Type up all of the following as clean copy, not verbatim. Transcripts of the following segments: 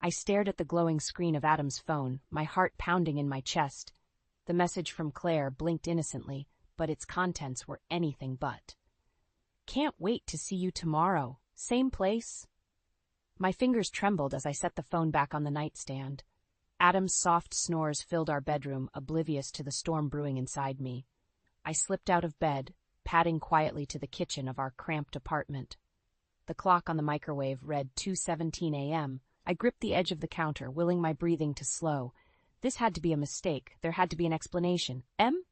I stared at the glowing screen of Adam's phone, my heart pounding in my chest. The message from Claire blinked innocently, but its contents were anything but. "Can't wait to see you tomorrow. Same place." My fingers trembled as I set the phone back on the nightstand. Adam's soft snores filled our bedroom, oblivious to the storm brewing inside me. I slipped out of bed, padding quietly to the kitchen of our cramped apartment. The clock on the microwave read 2:17 a.m. I gripped the edge of the counter, willing my breathing to slow. This had to be a mistake. There had to be an explanation. "Em?"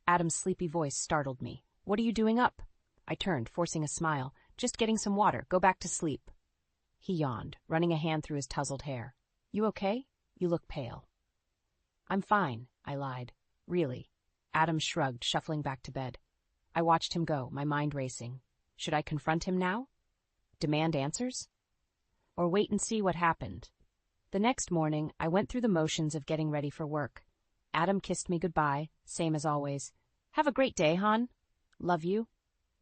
Adam's sleepy voice startled me. "What are you doing up?" I turned, forcing a smile. "Just getting some water. Go back to sleep." He yawned, running a hand through his tousled hair. "You okay? You look pale." "I'm fine," I lied. "Really." Adam shrugged, shuffling back to bed. I watched him go, my mind racing. Should I confront him now? Demand answers? Or wait and see what happened? The next morning, I went through the motions of getting ready for work. Adam kissed me goodbye, same as always. "Have a great day, hon." "Love you."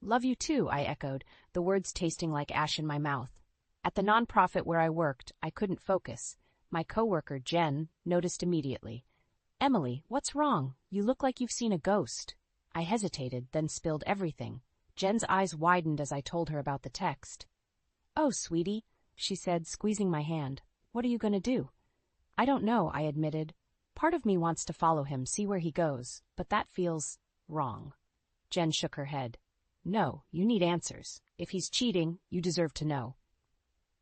"Love you too," I echoed, the words tasting like ash in my mouth. At the nonprofit where I worked, I couldn't focus. My coworker, Jen, noticed immediately. "Emily, what's wrong? You look like you've seen a ghost." I hesitated, then spilled everything. Jen's eyes widened as I told her about the text. "Oh, sweetie," she said, squeezing my hand. "What are you going to do?" "I don't know," I admitted. "Part of me wants to follow him, see where he goes, but that feels wrong." Jen shook her head. "No, you need answers. If he's cheating, you deserve to know."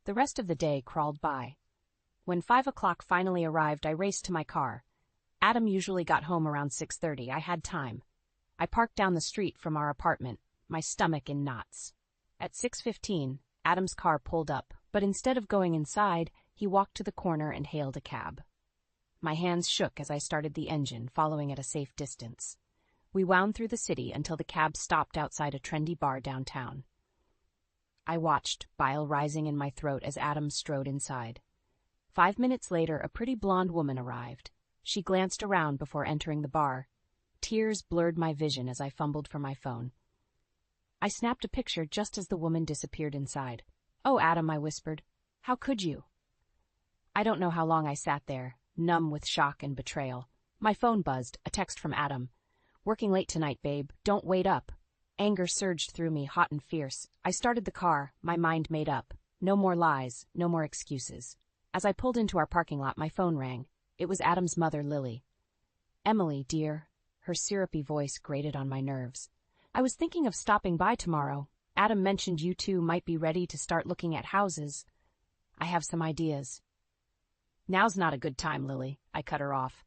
The rest of the day crawled by. When 5 o'clock finally arrived, I raced to my car. Adam usually got home around 6:30. I had time. I parked down the street from our apartment, my stomach in knots. At 6:15, Adam's car pulled up, but instead of going inside, he walked to the corner and hailed a cab. My hands shook as I started the engine, following at a safe distance. We wound through the city until the cab stopped outside a trendy bar downtown. I watched, bile rising in my throat as Adam strode inside. 5 minutes later, a pretty blonde woman arrived. She glanced around before entering the bar. Tears blurred my vision as I fumbled for my phone. I snapped a picture just as the woman disappeared inside. "Oh, Adam," I whispered. "How could you?" I don't know how long I sat there, numb with shock and betrayal. My phone buzzed, a text from Adam. "Working late tonight, babe. Don't wait up." Anger surged through me, hot and fierce. I started the car, my mind made up. No more lies, no more excuses. As I pulled into our parking lot, my phone rang. It was Adam's mother, Lily. "Emily, dear." Her syrupy voice grated on my nerves. "I was thinking of stopping by tomorrow. Adam mentioned you two might be ready to start looking at houses. I have some ideas." "Now's not a good time, Lily," I cut her off.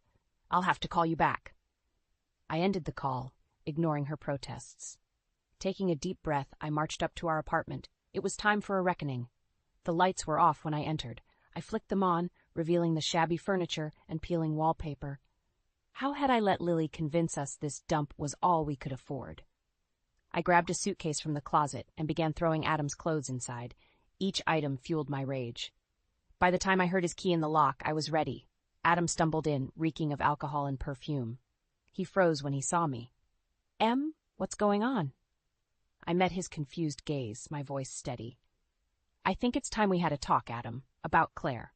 "I'll have to call you back." I ended the call, ignoring her protests. Taking a deep breath, I marched up to our apartment. It was time for a reckoning. The lights were off when I entered. I flicked them on, revealing the shabby furniture and peeling wallpaper. How had I let Lily convince us this dump was all we could afford? I grabbed a suitcase from the closet and began throwing Adam's clothes inside. Each item fueled my rage. By the time I heard his key in the lock, I was ready. Adam stumbled in, reeking of alcohol and perfume. He froze when he saw me. "Em, what's going on?" I met his confused gaze, my voice steady. "I think it's time we had a talk, Adam, about Claire."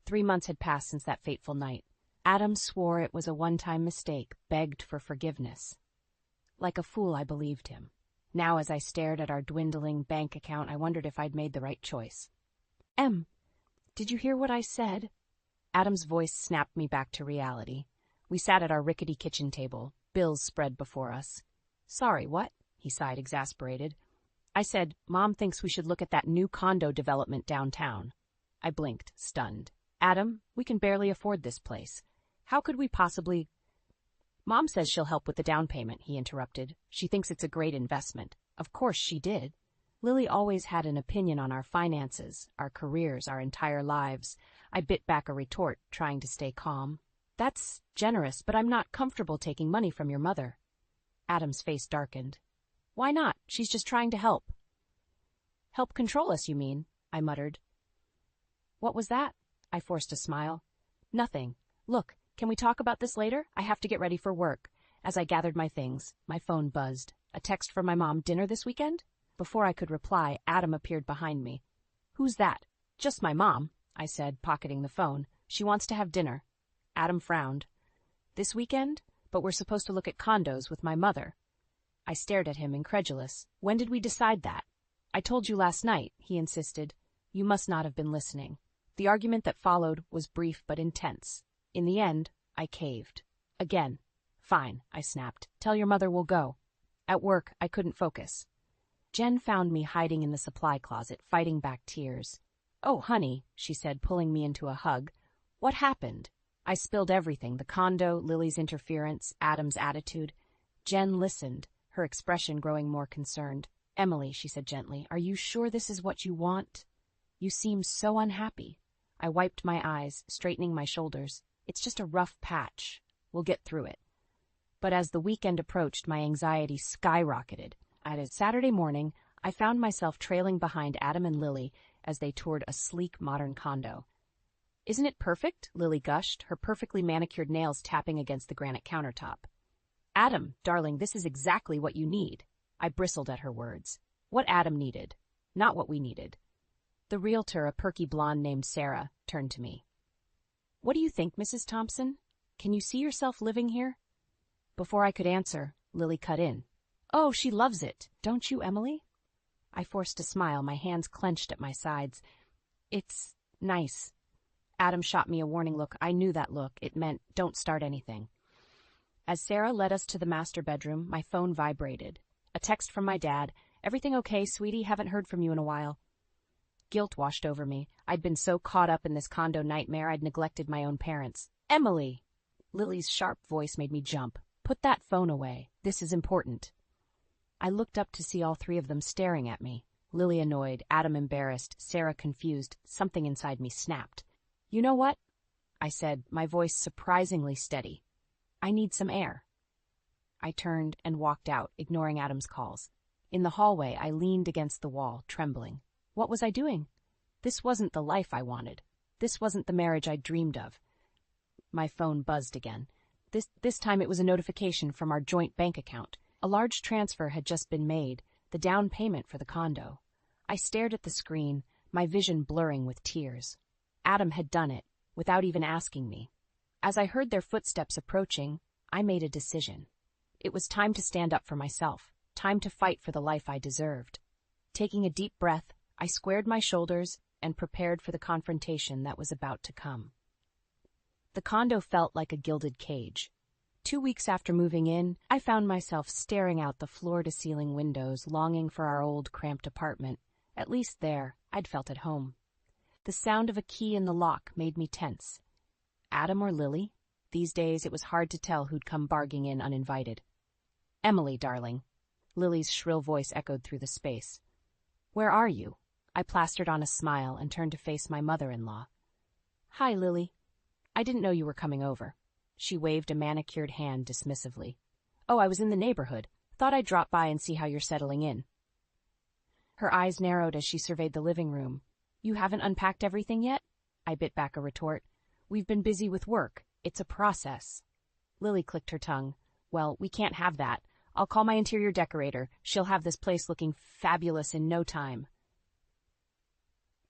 3 months had passed since that fateful night. Adam swore it was a one-time mistake, begged for forgiveness. Like a fool, I believed him. Now, as I stared at our dwindling bank account, I wondered if I'd made the right choice. "Em, did you hear what I said?" Adam's voice snapped me back to reality. We sat at our rickety kitchen table, bills spread before us. "Sorry, what?" he sighed, exasperated. "I said, Mom thinks we should look at that new condo development downtown." I blinked, stunned. "Adam, we can barely afford this place. How could we possibly—" "Mom says she'll help with the down payment," he interrupted. "She thinks it's a great investment." Of course she did. Lily always had an opinion on our finances, our careers, our entire lives. I bit back a retort, trying to stay calm. "That's generous, but I'm not comfortable taking money from your mother." Adam's face darkened. "Why not? She's just trying to help." "Help control us, you mean?" I muttered. "What was that?" I forced a smile. "Nothing. Look, can we talk about this later? I have to get ready for work." As I gathered my things, my phone buzzed. A text from my mom, "Dinner this weekend?" Before I could reply, Adam appeared behind me. "Who's that?" "Just my mom." I said, pocketing the phone. She wants to have dinner. Adam frowned. This weekend? But we're supposed to look at condos with my mother. I stared at him, incredulous. When did we decide that? I told you last night, he insisted. You must not have been listening. The argument that followed was brief but intense. In the end, I caved. Again. Fine, I snapped. Tell your mother we'll go. At work, I couldn't focus. Jen found me hiding in the supply closet, fighting back tears. Oh, honey, she said, pulling me into a hug. What happened? I spilled everything, the condo, Lily's interference, Adam's attitude. Jen listened, her expression growing more concerned. Emily, she said gently, are you sure this is what you want? You seem so unhappy. I wiped my eyes, straightening my shoulders. It's just a rough patch. We'll get through it. But as the weekend approached, my anxiety skyrocketed. At a Saturday morning, I found myself trailing behind Adam and Lily as they toured a sleek, modern condo. Isn't it perfect? Lily gushed, her perfectly manicured nails tapping against the granite countertop. Adam, darling, this is exactly what you need. I bristled at her words. What Adam needed, not what we needed. The realtor, a perky blonde named Sarah, turned to me. What do you think, Mrs. Thompson? Can you see yourself living here? Before I could answer, Lily cut in. Oh, she loves it. Don't you, Emily? I forced a smile, my hands clenched at my sides. It's nice. Adam shot me a warning look. I knew that look. It meant, don't start anything. As Sarah led us to the master bedroom, my phone vibrated. A text from my dad. Everything okay, sweetie? Haven't heard from you in a while. Guilt washed over me. I'd been so caught up in this condo nightmare I'd neglected my own parents. Emily! Lily's sharp voice made me jump. Put that phone away. This is important. I looked up to see all three of them staring at me. Lily annoyed, Adam embarrassed, Sarah confused. Something inside me snapped. You know what? I said, my voice surprisingly steady. I need some air. I turned and walked out, ignoring Adam's calls. In the hallway, I leaned against the wall, trembling. What was I doing? This wasn't the life I wanted. This wasn't the marriage I dreamed of. My phone buzzed again. This time it was a notification from our joint bank account. A large transfer had just been made, the down payment for the condo. I stared at the screen, my vision blurring with tears. Adam had done it, without even asking me. As I heard their footsteps approaching, I made a decision. It was time to stand up for myself, time to fight for the life I deserved. Taking a deep breath, I squared my shoulders and prepared for the confrontation that was about to come. The condo felt like a gilded cage. 2 weeks after moving in, I found myself staring out the floor-to-ceiling windows, longing for our old, cramped apartment. At least there, I'd felt at home. The sound of a key in the lock made me tense. Adam or Lily? These days, it was hard to tell who'd come barging in uninvited. Emily, darling. Lily's shrill voice echoed through the space. Where are you? I plastered on a smile and turned to face my mother-in-law. Hi, Lily. I didn't know you were coming over. She waved a manicured hand dismissively. Oh, I was in the neighborhood. Thought I'd drop by and see how you're settling in. Her eyes narrowed as she surveyed the living room. You haven't unpacked everything yet? I bit back a retort. We've been busy with work. It's a process. Lily clicked her tongue. Well, we can't have that. I'll call my interior decorator. She'll have this place looking fabulous in no time.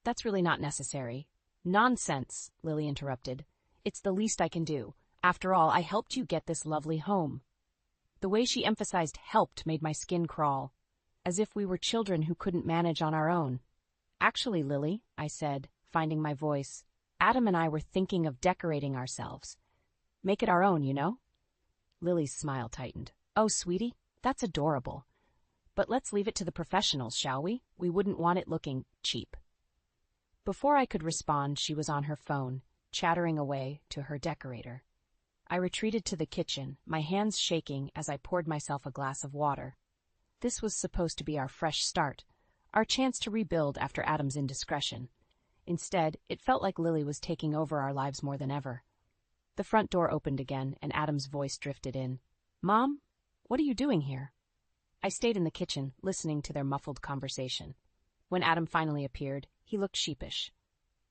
That's really not necessary. Nonsense, Lily interrupted. It's the least I can do. After all, I helped you get this lovely home. The way she emphasized helped made my skin crawl, as if we were children who couldn't manage on our own. Actually, Lily, I said, finding my voice, Adam and I were thinking of decorating ourselves. Make it our own, you know? Lily's smile tightened. Oh, sweetie, that's adorable. But let's leave it to the professionals, shall we? We wouldn't want it looking cheap. Before I could respond, she was on her phone, chattering away to her decorator. I retreated to the kitchen, my hands shaking as I poured myself a glass of water. This was supposed to be our fresh start, our chance to rebuild after Adam's indiscretion. Instead, it felt like Lily was taking over our lives more than ever. The front door opened again, and Adam's voice drifted in. Mom, what are you doing here? I stayed in the kitchen, listening to their muffled conversation. When Adam finally appeared, he looked sheepish.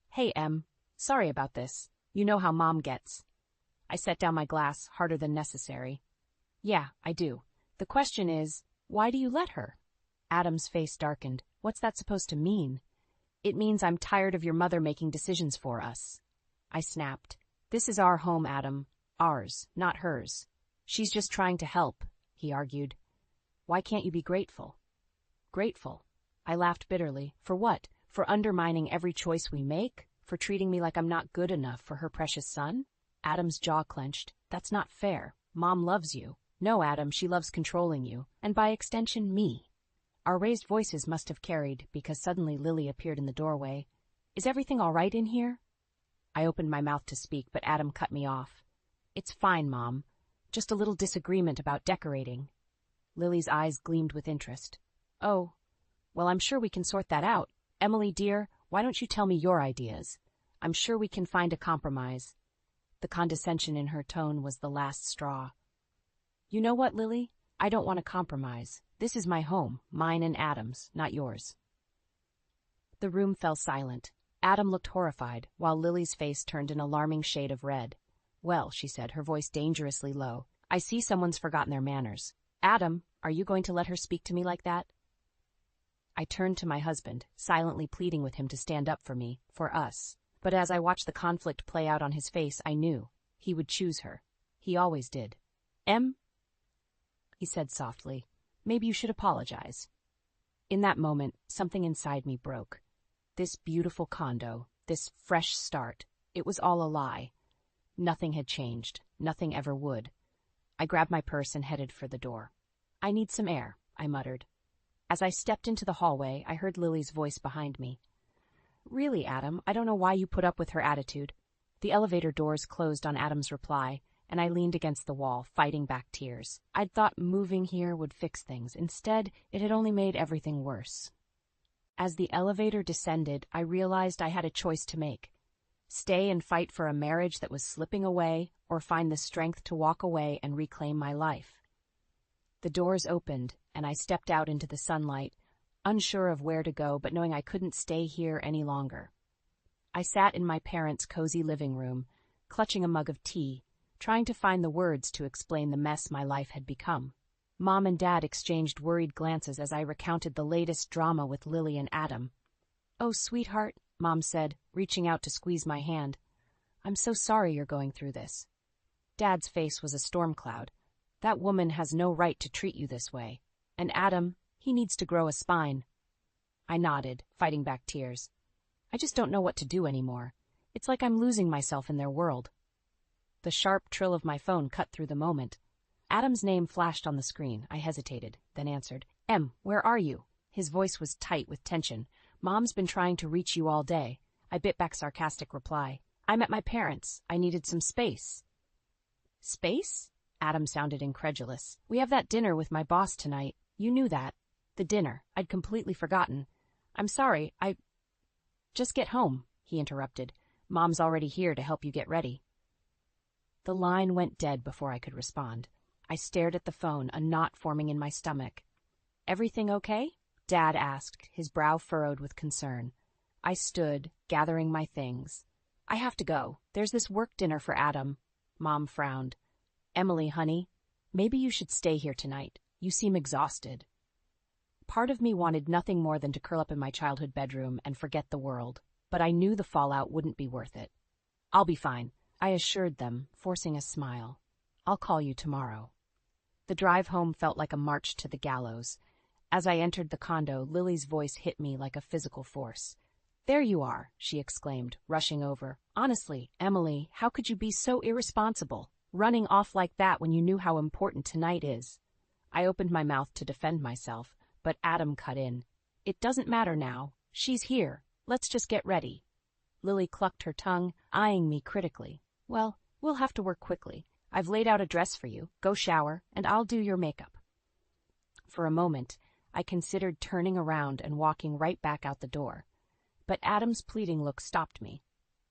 Hey, Em. Sorry about this. You know how Mom gets. I set down my glass, harder than necessary. Yeah, I do. The question is, why do you let her? Adam's face darkened. What's that supposed to mean? It means I'm tired of your mother making decisions for us. I snapped. This is our home, Adam. Ours, not hers. She's just trying to help, he argued. Why can't you be grateful? Grateful? I laughed bitterly. For what? For undermining every choice we make? For treating me like I'm not good enough for her precious son? Adam's jaw clenched. That's not fair. Mom loves you. No, Adam, she loves controlling you, and by extension, me. Our raised voices must have carried, because suddenly Lily appeared in the doorway. Is everything all right in here? I opened my mouth to speak, but Adam cut me off. It's fine, Mom. Just a little disagreement about decorating. Lily's eyes gleamed with interest. Oh, well, I'm sure we can sort that out. Emily, dear, why don't you tell me your ideas? I'm sure we can find a compromise. The condescension in her tone was the last straw. You know what, Lily? I don't want to compromise. This is my home, mine and Adam's, not yours. The room fell silent. Adam looked horrified, while Lily's face turned an alarming shade of red. Well, she said, her voice dangerously low, I see someone's forgotten their manners. Adam, are you going to let her speak to me like that? I turned to my husband, silently pleading with him to stand up for me, for us. But as I watched the conflict play out on his face, I knew he would choose her. He always did. Em, he said softly, maybe you should apologize. In that moment, something inside me broke. This beautiful condo, this fresh start, it was all a lie. Nothing had changed, nothing ever would. I grabbed my purse and headed for the door. I need some air, I muttered. As I stepped into the hallway, I heard Lily's voice behind me. Really, Adam, I don't know why you put up with her attitude. The elevator doors closed on Adam's reply, and I leaned against the wall, fighting back tears. I'd thought moving here would fix things. Instead, it had only made everything worse. As the elevator descended, I realized I had a choice to make. Stay and fight for a marriage that was slipping away, or find the strength to walk away and reclaim my life. The doors opened, and I stepped out into the sunlight, unsure of where to go, but knowing I couldn't stay here any longer. I sat in my parents' cozy living room, clutching a mug of tea, trying to find the words to explain the mess my life had become. Mom and Dad exchanged worried glances as I recounted the latest drama with Lily and Adam. Oh, sweetheart, Mom said, reaching out to squeeze my hand. I'm so sorry you're going through this. Dad's face was a storm cloud. That woman has no right to treat you this way. And Adam, he needs to grow a spine. I nodded, fighting back tears. I just don't know what to do anymore. It's like I'm losing myself in their world. The sharp trill of my phone cut through the moment. Adam's name flashed on the screen. I hesitated, then answered. Em, where are you? His voice was tight with tension. Mom's been trying to reach you all day. I bit back sarcastic reply. I'm at my parents'. I needed some space. Space? Adam sounded incredulous. We have that dinner with my boss tonight. You knew that. The dinner. I'd completely forgotten. I'm sorry, Just get home, he interrupted. Mom's already here to help you get ready. The line went dead before I could respond. I stared at the phone, a knot forming in my stomach. Everything okay? Dad asked, his brow furrowed with concern. I stood, gathering my things. I have to go. There's this work dinner for Adam. Mom frowned. Emily, honey, maybe you should stay here tonight. You seem exhausted. Part of me wanted nothing more than to curl up in my childhood bedroom and forget the world, but I knew the fallout wouldn't be worth it. I'll be fine, I assured them, forcing a smile. I'll call you tomorrow. The drive home felt like a march to the gallows. As I entered the condo, Lily's voice hit me like a physical force. There you are, she exclaimed, rushing over. Honestly, Emily, how could you be so irresponsible, running off like that when you knew how important tonight is? I opened my mouth to defend myself, but Adam cut in. It doesn't matter now. She's here. Let's just get ready. Lily clucked her tongue, eyeing me critically. Well, we'll have to work quickly. I've laid out a dress for you. Go shower, and I'll do your makeup. For a moment, I considered turning around and walking right back out the door. But Adam's pleading look stopped me.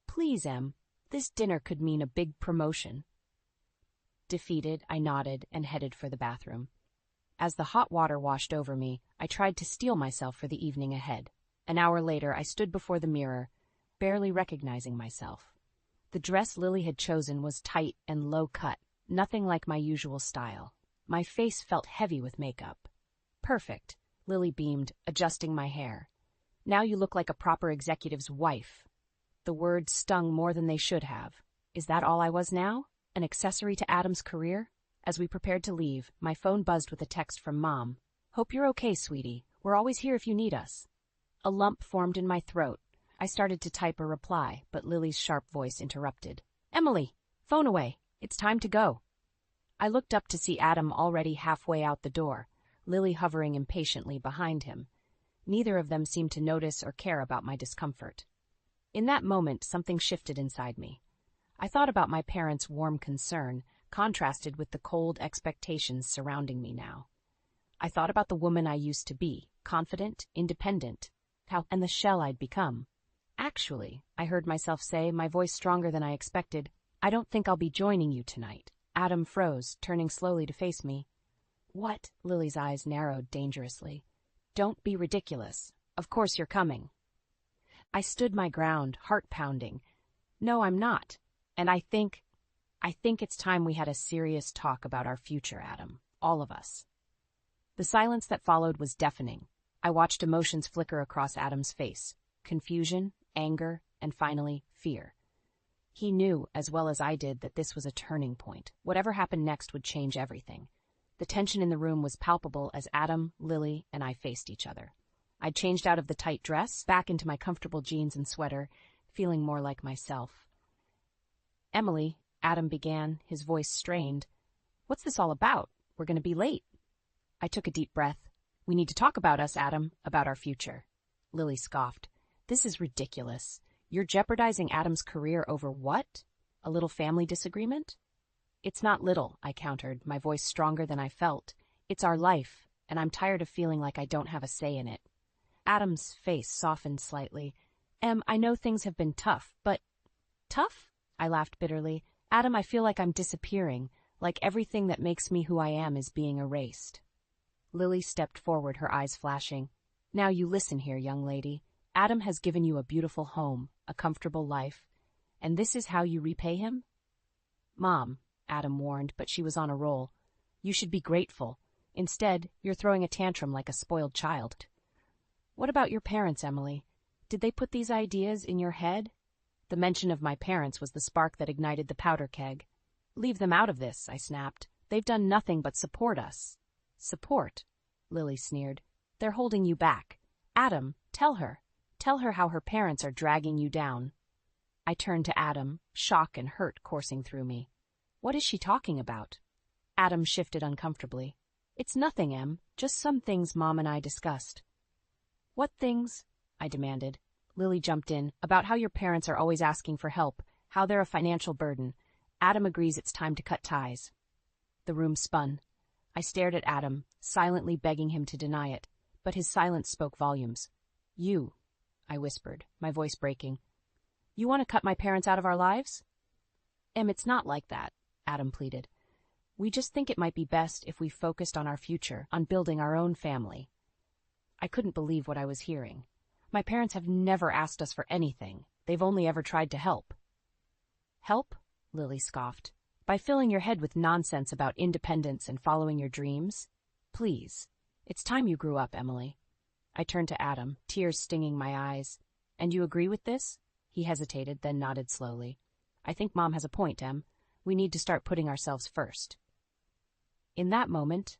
Please, Em, this dinner could mean a big promotion. Defeated, I nodded and headed for the bathroom. As the hot water washed over me, I tried to steel myself for the evening ahead. An hour later, I stood before the mirror, barely recognizing myself. The dress Lily had chosen was tight and low-cut, nothing like my usual style. My face felt heavy with makeup. Perfect, Lily beamed, adjusting my hair. Now you look like a proper executive's wife. The words stung more than they should have. Is that all I was now? An accessory to Adam's career? As we prepared to leave, my phone buzzed with a text from Mom. Hope you're okay, sweetie. We're always here if you need us. A lump formed in my throat. I started to type a reply, but Lily's sharp voice interrupted. Emily, phone away. It's time to go. I looked up to see Adam already halfway out the door, Lily hovering impatiently behind him. Neither of them seemed to notice or care about my discomfort. In that moment, something shifted inside me. I thought about my parents' warm concern, contrasted with the cold expectations surrounding me now. I thought about the woman I used to be, confident, independent, and the shell I'd become. Actually, I heard myself say, my voice stronger than I expected, I don't think I'll be joining you tonight. Adam froze, turning slowly to face me. What? Lily's eyes narrowed dangerously. Don't be ridiculous. Of course you're coming. I stood my ground, heart pounding. No, I'm not. And I think it's time we had a serious talk about our future, Adam. All of us. The silence that followed was deafening. I watched emotions flicker across Adam's face. Confusion, anger, and finally, fear. He knew, as well as I did, that this was a turning point. Whatever happened next would change everything. The tension in the room was palpable as Adam, Lily, and I faced each other. I'd changed out of the tight dress, back into my comfortable jeans and sweater, feeling more like myself. Emily, Adam began, his voice strained. What's this all about? We're going to be late. I took a deep breath. We need to talk about us, Adam, about our future. Lily scoffed. This is ridiculous. You're jeopardizing Adam's career over what? A little family disagreement? It's not little, I countered, my voice stronger than I felt. It's our life, and I'm tired of feeling like I don't have a say in it. Adam's face softened slightly. I know things have been tough, but... Tough? I laughed bitterly. Adam, I feel like I'm disappearing, like everything that makes me who I am is being erased. Lily stepped forward, her eyes flashing. Now you listen here, young lady. Adam has given you a beautiful home, a comfortable life, and this is how you repay him? Mom, Adam warned, but she was on a roll. You should be grateful. Instead, you're throwing a tantrum like a spoiled child. What about your parents, Emily? Did they put these ideas in your head? The mention of my parents was the spark that ignited the powder keg. Leave them out of this, I snapped. They've done nothing but support us. Support? Lily sneered. They're holding you back. Adam, tell her. Tell her how her parents are dragging you down. I turned to Adam, shock and hurt coursing through me. What is she talking about? Adam shifted uncomfortably. It's nothing, Em. Just some things Mom and I discussed. What things? I demanded. Lily jumped in, about how your parents are always asking for help, how they're a financial burden. Adam agrees it's time to cut ties. The room spun. I stared at Adam, silently begging him to deny it, but his silence spoke volumes. You, I whispered, my voice breaking. You want to cut my parents out of our lives? Em, it's not like that, Adam pleaded. We just think it might be best if we focused on our future, on building our own family. I couldn't believe what I was hearing. My parents have never asked us for anything. They've only ever tried to help. Help? Lily scoffed. By filling your head with nonsense about independence and following your dreams? Please. It's time you grew up, Emily. I turned to Adam, tears stinging my eyes. And you agree with this? He hesitated, then nodded slowly. I think Mom has a point, Em. We need to start putting ourselves first. In that moment,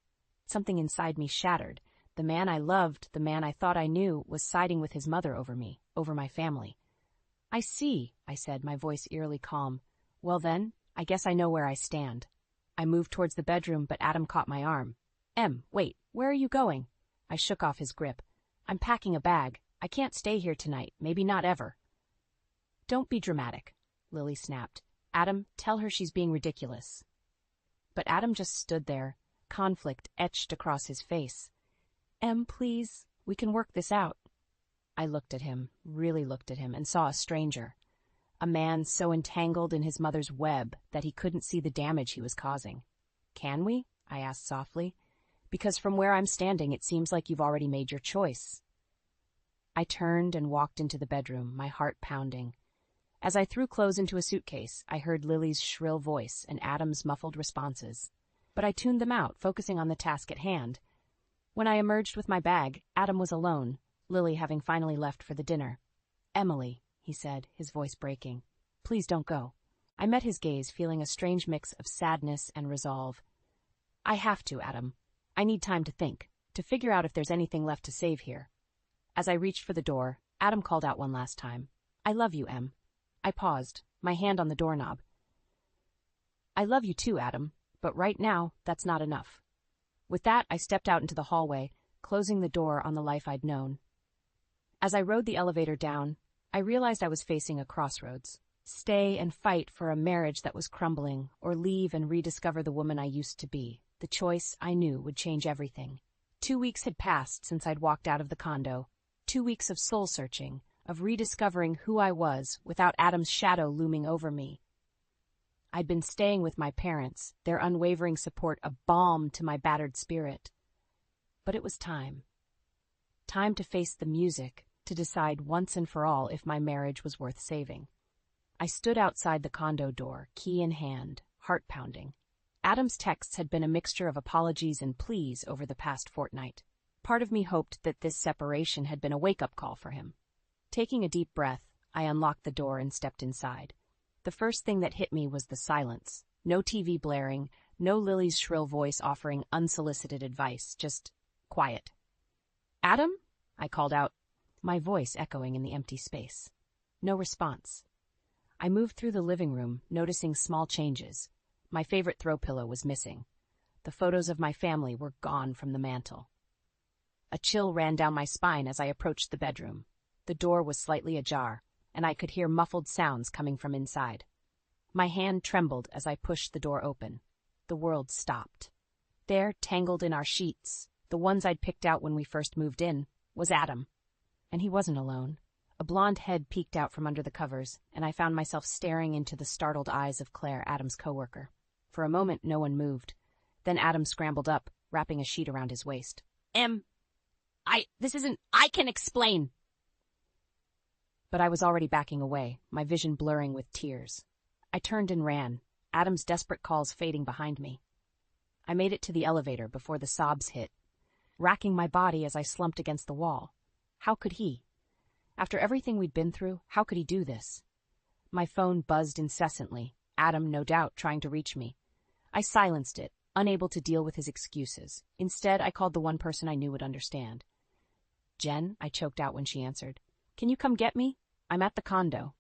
something inside me shattered. The man I loved, the man I thought I knew, was siding with his mother over me, over my family. I see, I said, my voice eerily calm. Well then, I guess I know where I stand. I moved towards the bedroom, but Adam caught my arm. Em, wait, where are you going? I shook off his grip. I'm packing a bag. I can't stay here tonight, maybe not ever. Don't be dramatic, Lily snapped. Adam, tell her she's being ridiculous. But Adam just stood there, conflict etched across his face. Em, please, we can work this out. I looked at him, really looked at him, and saw a stranger. A man so entangled in his mother's web that he couldn't see the damage he was causing. Can we? I asked softly. Because from where I'm standing, it seems like you've already made your choice. I turned and walked into the bedroom, my heart pounding. As I threw clothes into a suitcase, I heard Lily's shrill voice and Adam's muffled responses. But I tuned them out, focusing on the task at hand. When I emerged with my bag, Adam was alone. Lily having finally left for the dinner. "Emily," he said, his voice breaking. "Please don't go." I met his gaze, feeling a strange mix of sadness and resolve. "I have to, Adam. I need time to think, to figure out if there's anything left to save here." As I reached for the door, Adam called out one last time. "I love you, Em." I paused, my hand on the doorknob. "I love you too, Adam, but right now, that's not enough." With that, I stepped out into the hallway, closing the door on the life I'd known. As I rode the elevator down, I realized I was facing a crossroads. Stay and fight for a marriage that was crumbling, or leave and rediscover the woman I used to be. The choice, I knew, would change everything. 2 weeks had passed since I'd walked out of the condo. 2 weeks of soul-searching, of rediscovering who I was without Adam's shadow looming over me. I'd been staying with my parents, their unwavering support a balm to my battered spirit. But it was time. Time to face the music, to decide once and for all if my marriage was worth saving. I stood outside the condo door, key in hand, heart pounding. Adam's texts had been a mixture of apologies and pleas over the past fortnight. Part of me hoped that this separation had been a wake-up call for him. Taking a deep breath, I unlocked the door and stepped inside. The first thing that hit me was the silence. No TV blaring, no Lily's shrill voice offering unsolicited advice, just quiet. "Adam?" I called out, my voice echoing in the empty space. No response. I moved through the living room, noticing small changes. My favorite throw pillow was missing. The photos of my family were gone from the mantel. A chill ran down my spine as I approached the bedroom. The door was slightly ajar, and I could hear muffled sounds coming from inside. My hand trembled as I pushed the door open. The world stopped. There, tangled in our sheets, the ones I'd picked out when we first moved in, was Adam. And he wasn't alone. A blonde head peeked out from under the covers, and I found myself staring into the startled eyes of Claire, Adam's coworker. For a moment, no one moved. Then Adam scrambled up, wrapping a sheet around his waist. I can explain." But I was already backing away, my vision blurring with tears. I turned and ran, Adam's desperate calls fading behind me. I made it to the elevator before the sobs hit, racking my body as I slumped against the wall. How could he? After everything we'd been through, how could he do this? My phone buzzed incessantly, Adam, no doubt, trying to reach me. I silenced it, unable to deal with his excuses. Instead, I called the one person I knew would understand. "Jen," I choked out when she answered. "Can you come get me? I'm at the condo."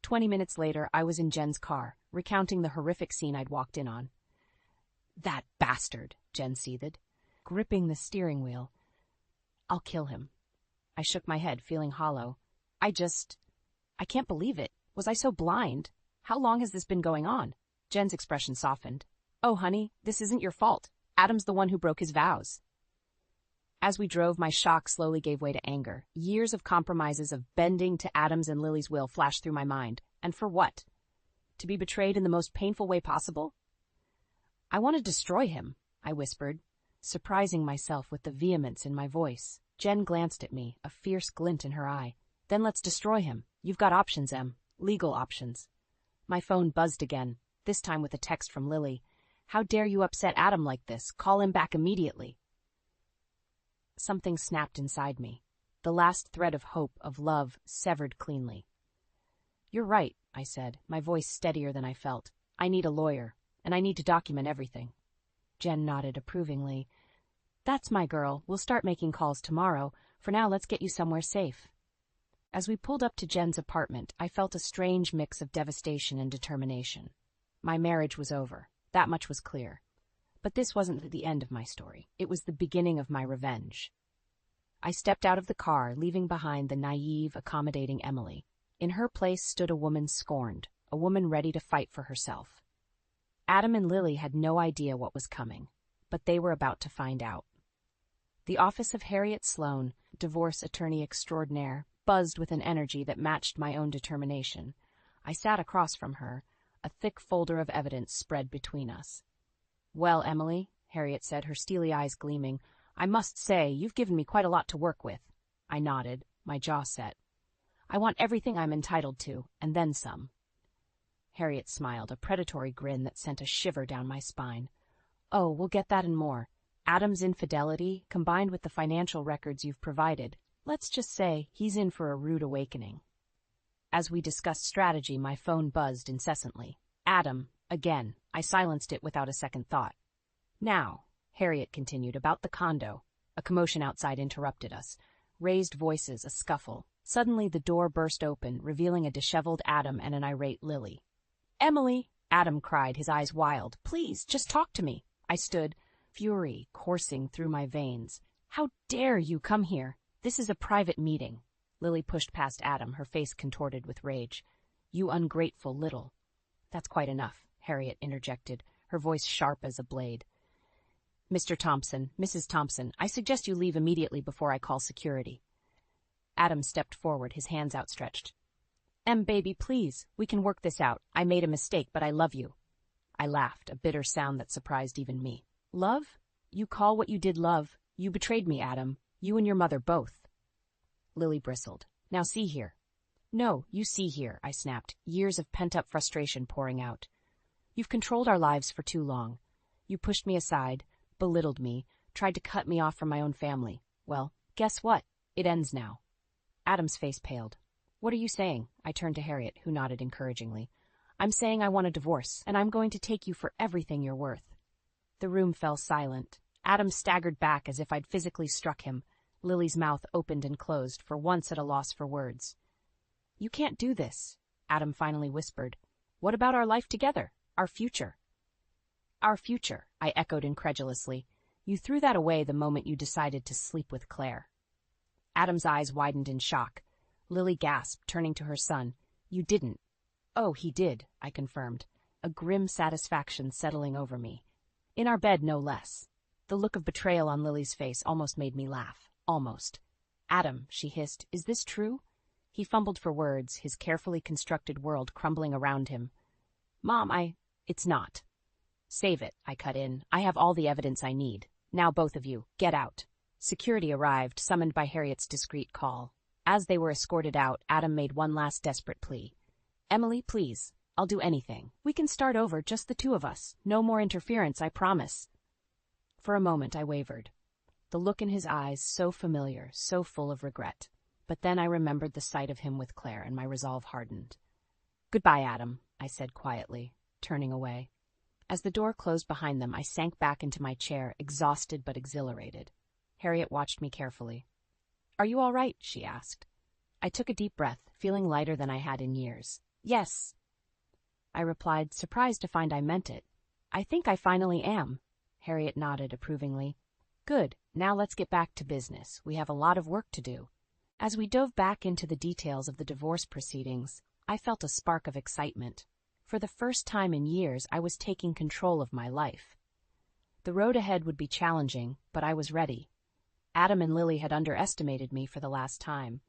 20 minutes later, I was in Jen's car, recounting the horrific scene I'd walked in on. "That bastard," Jen seethed, gripping the steering wheel. "I'll kill him." I shook my head, feeling hollow. I can't believe it. Was I so blind? How long has this been going on?" Jen's expression softened. "Oh, honey, this isn't your fault. Adam's the one who broke his vows." As we drove, my shock slowly gave way to anger. Years of compromises, of bending to Adam's and Lily's will flashed through my mind. And for what? To be betrayed in the most painful way possible? "I want to destroy him," I whispered, surprising myself with the vehemence in my voice. Jen glanced at me, a fierce glint in her eye. "Then let's destroy him. You've got options, Em. Legal options." My phone buzzed again, this time with a text from Lily. "How dare you upset Adam like this? Call him back immediately." Something snapped inside me. The last thread of hope, of love, severed cleanly. "You're right," I said, my voice steadier than I felt. "I need a lawyer, and I need to document everything." Jen nodded approvingly. "That's my girl. We'll start making calls tomorrow. For now, let's get you somewhere safe." As we pulled up to Jen's apartment, I felt a strange mix of devastation and determination. My marriage was over. That much was clear. But this wasn't the end of my story. It was the beginning of my revenge. I stepped out of the car, leaving behind the naive, accommodating Emily. In her place stood a woman scorned, a woman ready to fight for herself. Adam and Lily had no idea what was coming, but they were about to find out. The office of Harriet Sloane, divorce attorney extraordinaire, buzzed with an energy that matched my own determination. I sat across from her, a thick folder of evidence spread between us. "Well, Emily," Harriet said, her steely eyes gleaming, "I must say, you've given me quite a lot to work with." I nodded, my jaw set. "I want everything I'm entitled to, and then some." Harriet smiled, a predatory grin that sent a shiver down my spine. "Oh, we'll get that and more. Adam's infidelity, combined with the financial records you've provided, Let's just say he's in for a rude awakening. As we discussed strategy, my phone buzzed incessantly. Adam, again. I silenced it without a second thought. Now, Harriet continued, about the condo. A commotion outside interrupted us. Raised voices, a scuffle. Suddenly the door burst open, revealing a disheveled Adam and an irate Lily. "Emily!" Adam cried, his eyes wild. "Please, just talk to me." I stood, fury coursing through my veins. "How dare you come here? This is a private meeting." Lily pushed past Adam, her face contorted with rage. "You ungrateful little—" "That's quite enough," Harriet interjected, her voice sharp as a blade. "Mr. Thompson, Mrs. Thompson, I suggest you leave immediately before I call security." Adam stepped forward, his hands outstretched. Baby, please, we can work this out. I made a mistake, but I love you." I laughed, a bitter sound that surprised even me. "Love? You call what you did love? You betrayed me, Adam. You and your mother both." Lily bristled. "Now see here." "No, you see here," I snapped, years of pent-up frustration pouring out. "You've controlled our lives for too long. You pushed me aside, belittled me, tried to cut me off from my own family. Well, guess what? It ends now." Adam's face paled. "What are you saying?" I turned to Harriet, who nodded encouragingly. "I'm saying I want a divorce, and I'm going to take you for everything you're worth." The room fell silent. Adam staggered back as if I'd physically struck him. Lily's mouth opened and closed, for once at a loss for words. "You can't do this," Adam finally whispered. "What about our life together? Our future?" "Our future," I echoed incredulously. "You threw that away the moment you decided to sleep with Claire." Adam's eyes widened in shock. Lily gasped, turning to her son. "You didn't." "Oh, he did," I confirmed, a grim satisfaction settling over me. "In our bed, no less." The look of betrayal on Lily's face almost made me laugh. Almost. "Adam," she hissed, "is this true?" He fumbled for words, his carefully constructed world crumbling around him. "Mom, It's not." "Save it," I cut in. "I have all the evidence I need. Now both of you, get out." Security arrived, summoned by Harriet's discreet call. As they were escorted out, Adam made one last desperate plea. "Emily, please. I'll do anything. We can start over, just the two of us. No more interference, I promise." For a moment I wavered. The look in his eyes, so familiar, so full of regret. But then I remembered the sight of him with Claire, and my resolve hardened. "Goodbye, Adam," I said quietly, turning away. As the door closed behind them, I sank back into my chair, exhausted but exhilarated. Harriet watched me carefully. "Are you all right?" she asked. I took a deep breath, feeling lighter than I had in years. "Yes," I replied, surprised to find I meant it. "I think I finally am." Harriet nodded approvingly. "Good. Now let's get back to business. We have a lot of work to do." As we dove back into the details of the divorce proceedings, I felt a spark of excitement. For the first time in years, I was taking control of my life. The road ahead would be challenging, but I was ready. Adam and Lily had underestimated me for the last time.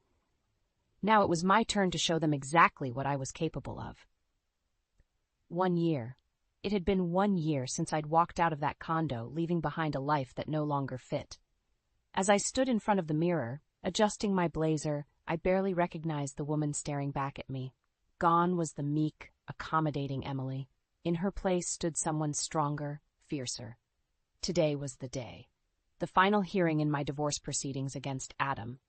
Now it was my turn to show them exactly what I was capable of. 1 year. It had been 1 year since I'd walked out of that condo, leaving behind a life that no longer fit. As I stood in front of the mirror, adjusting my blazer, I barely recognized the woman staring back at me. Gone was the meek, accommodating Emily. In her place stood someone stronger, fiercer. Today was the day. The final hearing in my divorce proceedings against Adam.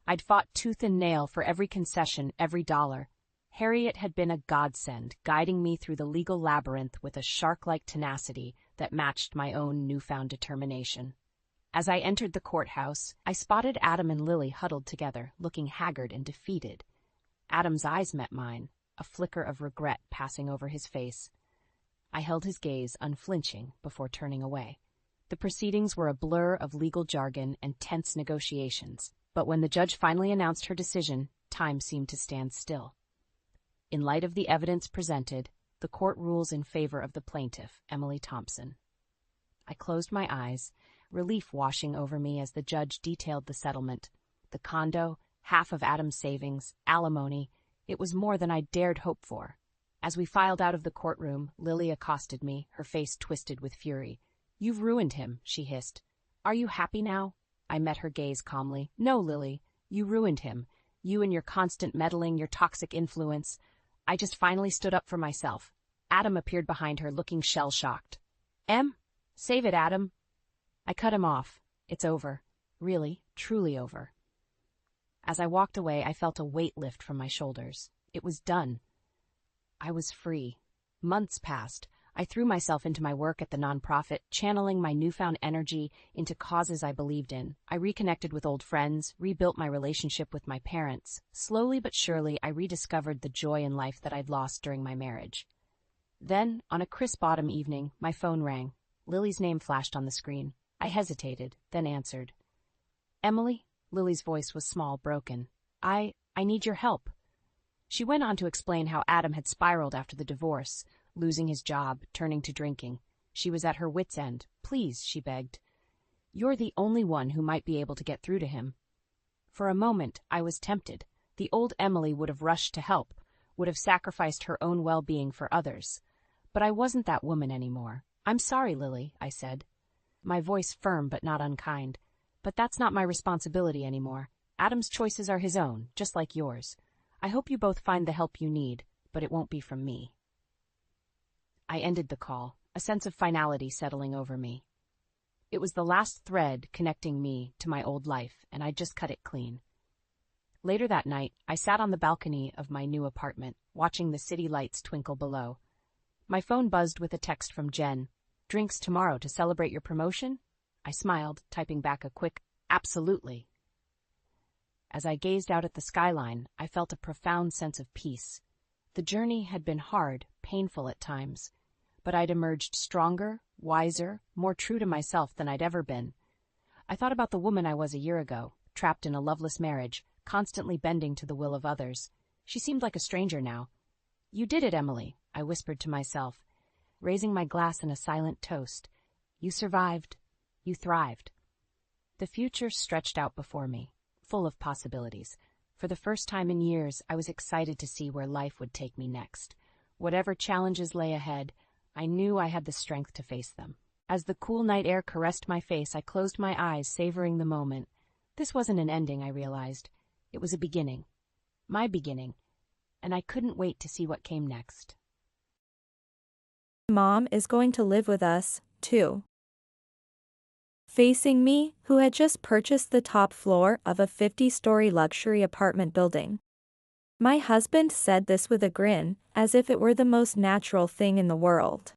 I'd fought tooth and nail for every concession, every dollar. Harriet had been a godsend, guiding me through the legal labyrinth with a shark-like tenacity that matched my own newfound determination. As I entered the courthouse, I spotted Adam and Lily huddled together, looking haggard and defeated. Adam's eyes met mine, a flicker of regret passing over his face. I held his gaze, unflinching, before turning away. The proceedings were a blur of legal jargon and tense negotiations, but when the judge finally announced her decision, time seemed to stand still. In light of the evidence presented, the court rules in favor of the plaintiff, Emily Thompson. I closed my eyes, relief washing over me as the judge detailed the settlement. The condo, half of Adam's savings, alimony. It was more than I dared hope for. As we filed out of the courtroom, Lily accosted me, her face twisted with fury. "You've ruined him," she hissed. "Are you happy now?" I met her gaze calmly. "No, Lily, you ruined him. You and your constant meddling, your toxic influence. I just finally stood up for myself." Adam appeared behind her, looking shell-shocked. Save it, Adam." I cut him off. "It's over. Really, truly over." As I walked away, I felt a weight lift from my shoulders. It was done. I was free. Months passed. I threw myself into my work at the nonprofit, channeling my newfound energy into causes I believed in. I reconnected with old friends, rebuilt my relationship with my parents. Slowly but surely, I rediscovered the joy in life that I'd lost during my marriage. Then, on a crisp autumn evening, my phone rang. Lily's name flashed on the screen. I hesitated, then answered. "Emily?" Lily's voice was small, broken. I need your help." She went on to explain how Adam had spiraled after the divorce, losing his job, turning to drinking. She was at her wit's end. "Please," she begged. "You're the only one who might be able to get through to him." For a moment, I was tempted. The old Emily would have rushed to help, would have sacrificed her own well-being for others. But I wasn't that woman anymore. "I'm sorry, Lily," I said, my voice firm but not unkind. "But that's not my responsibility anymore. Adam's choices are his own, just like yours. I hope you both find the help you need, but it won't be from me." I ended the call, a sense of finality settling over me. It was the last thread connecting me to my old life, and I'd just cut it clean. Later that night, I sat on the balcony of my new apartment, watching the city lights twinkle below. My phone buzzed with a text from Jen. "Drinks tomorrow to celebrate your promotion?" I smiled, typing back a quick, "Absolutely." As I gazed out at the skyline, I felt a profound sense of peace. The journey had been hard, painful at times, but I'd emerged stronger, wiser, more true to myself than I'd ever been. I thought about the woman I was a year ago, trapped in a loveless marriage, constantly bending to the will of others. She seemed like a stranger now. "You did it, Emily," I whispered to myself, raising my glass in a silent toast. "You survived. You thrived." The future stretched out before me, full of possibilities. For the first time in years, I was excited to see where life would take me next. Whatever challenges lay ahead, I knew I had the strength to face them. As the cool night air caressed my face, I closed my eyes, savoring the moment. This wasn't an ending, I realized. It was a beginning. My beginning. And I couldn't wait to see what came next. Mom is going to live with us, too. Facing me, who had just purchased the top floor of a 50-story luxury apartment building. My husband said this with a grin, as if it were the most natural thing in the world.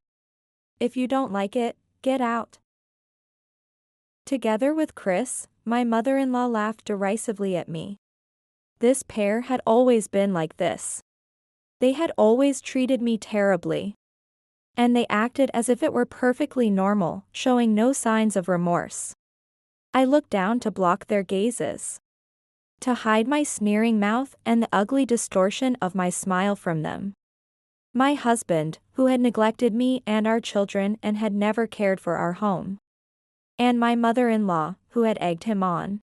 "If you don't like it, get out." Together with Chris, my mother-in-law laughed derisively at me. This pair had always been like this. They had always treated me terribly. And they acted as if it were perfectly normal, showing no signs of remorse. I looked down to block their gazes, to hide my sneering mouth and the ugly distortion of my smile from them. My husband, who had neglected me and our children and had never cared for our home. And my mother-in-law, who had egged him on.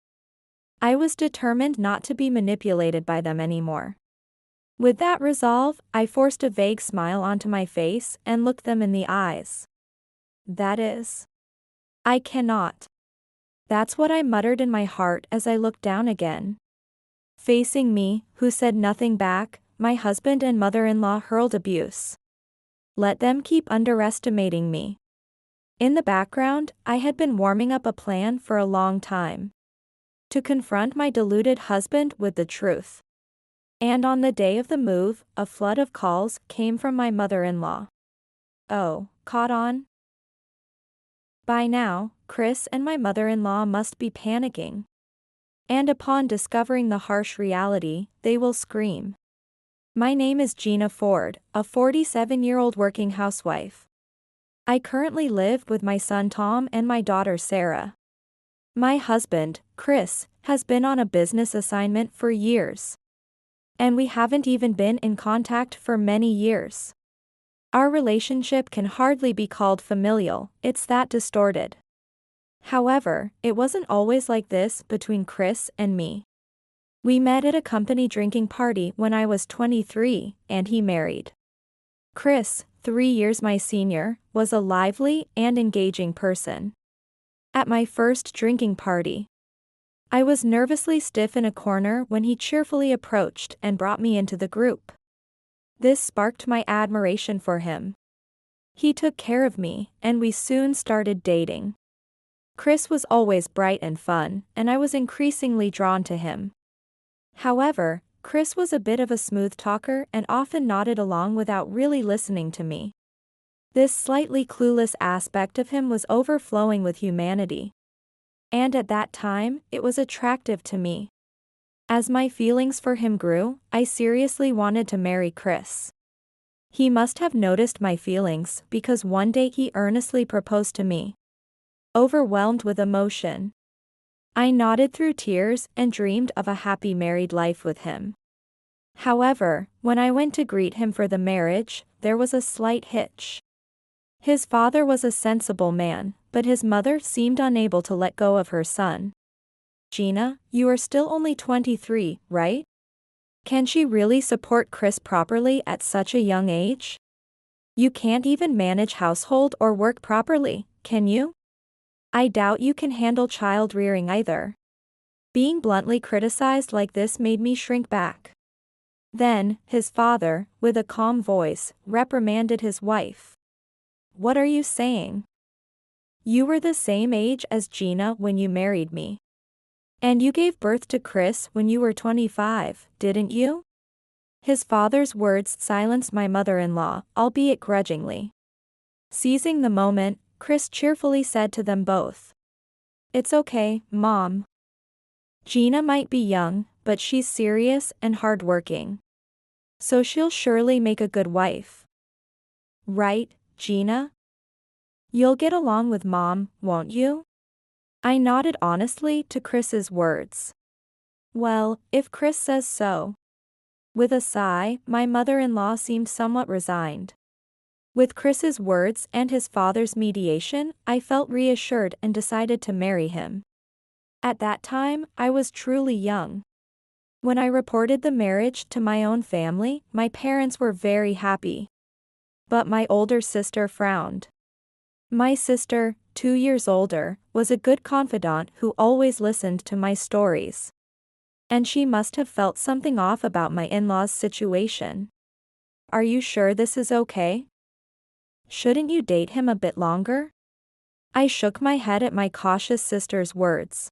I was determined not to be manipulated by them anymore. With that resolve, I forced a vague smile onto my face and looked them in the eyes. "That is, I cannot." That's what I muttered in my heart as I looked down again. Facing me, who said nothing back, my husband and mother-in-law hurled abuse. Let them keep underestimating me. In the background, I had been warming up a plan for a long time. To confront my deluded husband with the truth. And on the day of the move, a flood of calls came from my mother-in-law. "Oh, caught on?" By now, Chris and my mother-in-law must be panicking. And upon discovering the harsh reality, they will scream. My name is Gina Ford, a 47-year-old working housewife. I currently live with my son Tom and my daughter Sarah. My husband, Chris, has been on a business assignment for years. And we haven't even been in contact for many years. Our relationship can hardly be called familial, it's that distorted. However, it wasn't always like this between Chris and me. We met at a company drinking party when I was 23, and he married. Chris, 3 years my senior, was a lively and engaging person. At my first drinking party, I was nervously stiff in a corner when he cheerfully approached and brought me into the group. This sparked my admiration for him. He took care of me, and we soon started dating. Chris was always bright and fun, and I was increasingly drawn to him. However, Chris was a bit of a smooth talker and often nodded along without really listening to me. This slightly clueless aspect of him was overflowing with humanity. And at that time, it was attractive to me. As my feelings for him grew, I seriously wanted to marry Chris. He must have noticed my feelings because one day he earnestly proposed to me. Overwhelmed with emotion, I nodded through tears and dreamed of a happy married life with him. However, when I went to greet him for the marriage, there was a slight hitch. His father was a sensible man, but his mother seemed unable to let go of her son. Gina, you are still only 23, right? Can she really support Chris properly at such a young age? You can't even manage household or work properly, can you? I doubt you can handle child rearing either. Being bluntly criticized like this made me shrink back. Then, his father, with a calm voice, reprimanded his wife. What are you saying? You were the same age as Gina when you married me. And you gave birth to Chris when you were 25, didn't you? His father's words silenced my mother-in-law, albeit grudgingly. Seizing the moment, Chris cheerfully said to them both. It's okay, Mom. Gina might be young, but she's serious and hardworking. So she'll surely make a good wife. Right, Gina? You'll get along with Mom, won't you? I nodded honestly to Chris's words. Well, if Chris says so. With a sigh, my mother-in-law seemed somewhat resigned. With Chris's words and his father's mediation, I felt reassured and decided to marry him. At that time, I was truly young. When I reported the marriage to my own family, my parents were very happy. But my older sister frowned. My sister, 2 years older, was a good confidant who always listened to my stories. And she must have felt something off about my in-laws' situation. Are you sure this is okay? Shouldn't you date him a bit longer? I shook my head at my cautious sister's words.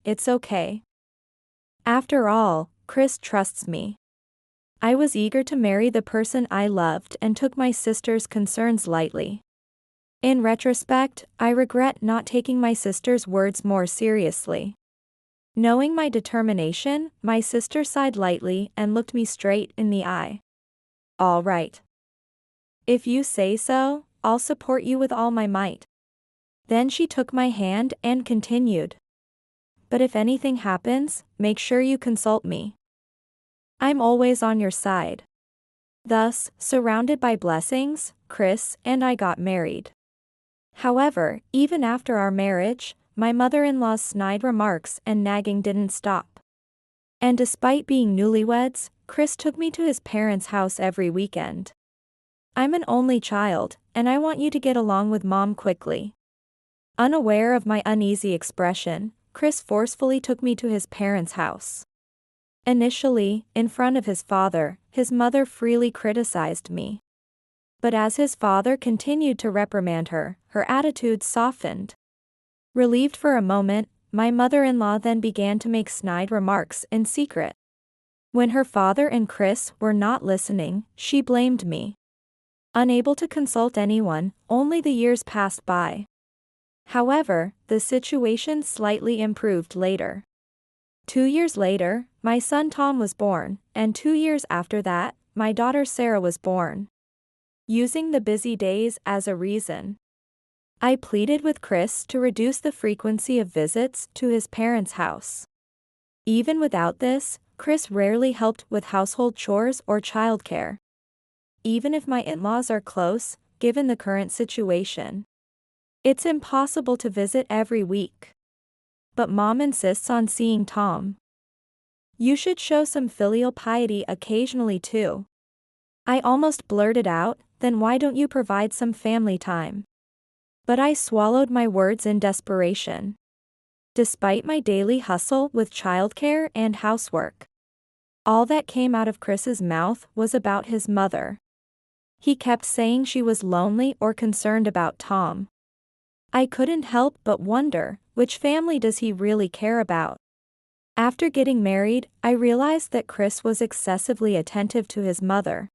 It's okay. After all, Chris trusts me. I was eager to marry the person I loved and took my sister's concerns lightly. In retrospect, I regret not taking my sister's words more seriously. Knowing my determination, my sister sighed lightly and looked me straight in the eye. All right. If you say so, I'll support you with all my might. Then she took my hand and continued. But if anything happens, make sure you consult me. I'm always on your side. Thus, surrounded by blessings, Chris and I got married. However, even after our marriage, my mother-in-law's snide remarks and nagging didn't stop. And despite being newlyweds, Chris took me to his parents' house every weekend. I'm an only child, and I want you to get along with Mom quickly. Unaware of my uneasy expression, Chris forcefully took me to his parents' house. Initially, in front of his father, his mother freely criticized me. But as his father continued to reprimand her, her attitude softened. Relieved for a moment, my mother-in-law then began to make snide remarks in secret. When her father and Chris were not listening, she blamed me. Unable to consult anyone, only the years passed by. However, the situation slightly improved later. 2 years later, my son Tom was born, and 2 years after that, my daughter Sarah was born. Using the busy days as a reason, I pleaded with Chris to reduce the frequency of visits to his parents' house. Even without this, Chris rarely helped with household chores or childcare. Even if my in-laws are close, given the current situation, it's impossible to visit every week. But Mom insists on seeing Tom. You should show some filial piety occasionally too. I almost blurted out, then why don't you provide some family time? But I swallowed my words in desperation. Despite my daily hustle with childcare and housework, all that came out of Chris's mouth was about his mother. He kept saying she was lonely or concerned about Tom. I couldn't help but wonder, which family does he really care about? After getting married, I realized that Chris was excessively attentive to his mother.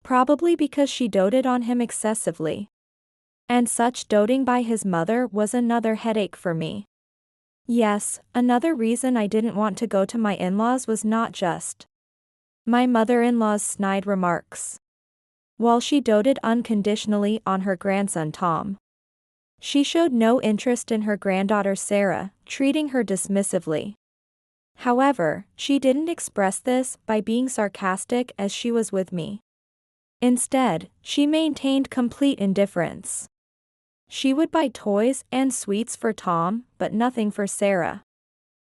Probably because she doted on him excessively. And such doting by his mother was another headache for me. Yes, another reason I didn't want to go to my in-laws was not just my mother-in-law's snide remarks. While she doted unconditionally on her grandson Tom, she showed no interest in her granddaughter Sarah, treating her dismissively. However, she didn't express this by being sarcastic as she was with me. Instead, she maintained complete indifference. She would buy toys and sweets for Tom, but nothing for Sarah.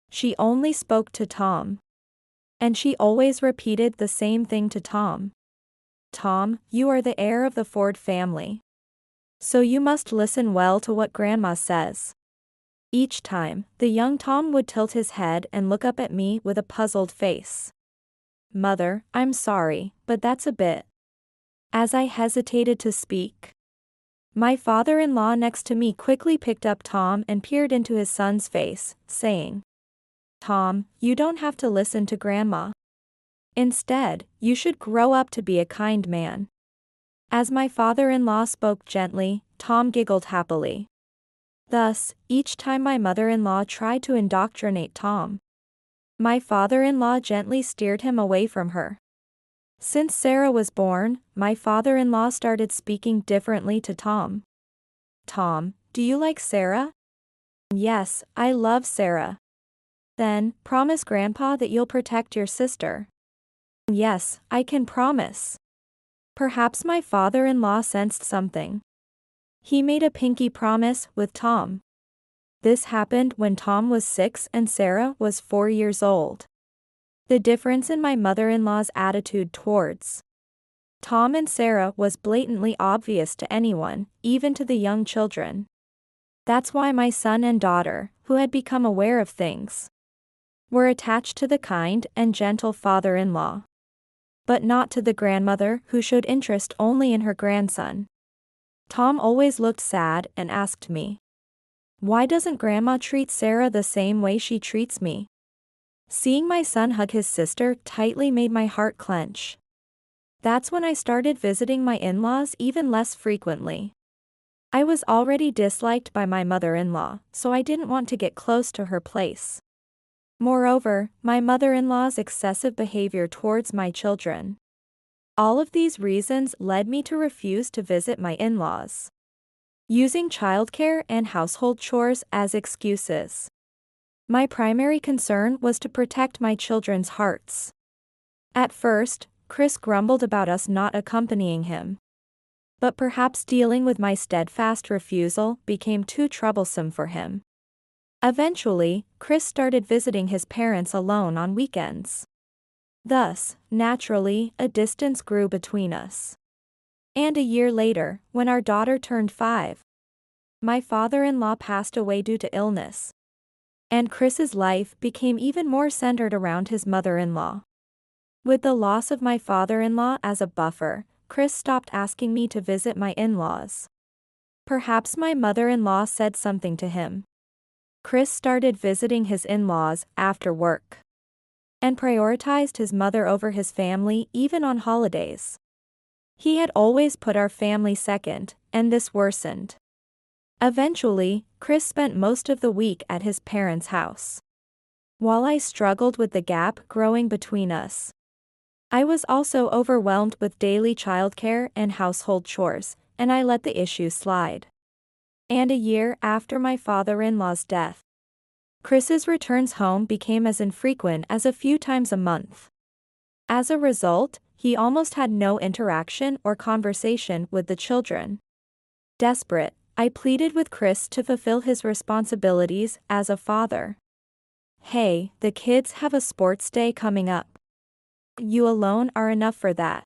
She only spoke to Tom. And she always repeated the same thing to Tom. Tom, you are the heir of the Ford family. So you must listen well to what Grandma says. Each time, the young Tom would tilt his head and look up at me with a puzzled face. Mother, I'm sorry, but that's a bit. As I hesitated to speak, my father-in-law next to me quickly picked up Tom and peered into his son's face, saying, Tom, you don't have to listen to Grandma. Instead, you should grow up to be a kind man. As my father-in-law spoke gently, Tom giggled happily. Thus, each time my mother-in-law tried to indoctrinate Tom, my father-in-law gently steered him away from her. Since Sarah was born, my father-in-law started speaking differently to Tom. Tom, do you like Sarah? Yes, I love Sarah. Then, promise Grandpa that you'll protect your sister. Yes, I can promise. Perhaps my father-in-law sensed something. He made a pinky promise with Tom. This happened when Tom was 6 and Sarah was 4 years old. The difference in my mother-in-law's attitude towards Tom and Sarah was blatantly obvious to anyone, even to the young children. That's why my son and daughter, who had become aware of things, were attached to the kind and gentle father-in-law, but not to the grandmother who showed interest only in her grandson. Tom always looked sad and asked me, why doesn't Grandma treat Sarah the same way she treats me? Seeing my son hug his sister tightly made my heart clench. That's when I started visiting my in-laws even less frequently. I was already disliked by my mother-in-law, so I didn't want to get close to her place. Moreover, my mother-in-law's excessive behavior towards my children. All of these reasons led me to refuse to visit my in-laws, using childcare and household chores as excuses. My primary concern was to protect my children's hearts. At first, Chris grumbled about us not accompanying him. But perhaps dealing with my steadfast refusal became too troublesome for him. Eventually, Chris started visiting his parents alone on weekends. Thus, naturally, a distance grew between us. And a year later, when our daughter turned 5, my father-in-law passed away due to illness. And Chris's life became even more centered around his mother-in-law. With the loss of my father-in-law as a buffer, Chris stopped asking me to visit my in-laws. Perhaps my mother-in-law said something to him. Chris started visiting his in-laws after work, and prioritized his mother over his family even on holidays. He had always put our family second, and this worsened. Eventually, Chris spent most of the week at his parents' house. While I struggled with the gap growing between us, I was also overwhelmed with daily childcare and household chores, and I let the issue slide. And a year after my father-in-law's death, Chris's returns home became as infrequent as a few times a month. As a result, he almost had no interaction or conversation with the children. Desperate, I pleaded with Chris to fulfill his responsibilities as a father. Hey, the kids have a sports day coming up. You alone are enough for that.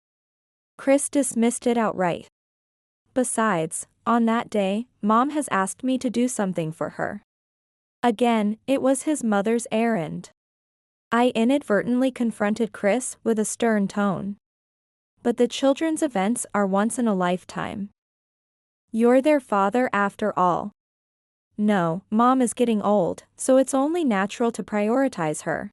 Chris dismissed it outright. Besides, on that day, Mom has asked me to do something for her. Again, it was his mother's errand. I inadvertently confronted Chris with a stern tone. But the children's events are once in a lifetime. You're their father after all. No, Mom is getting old, so it's only natural to prioritize her.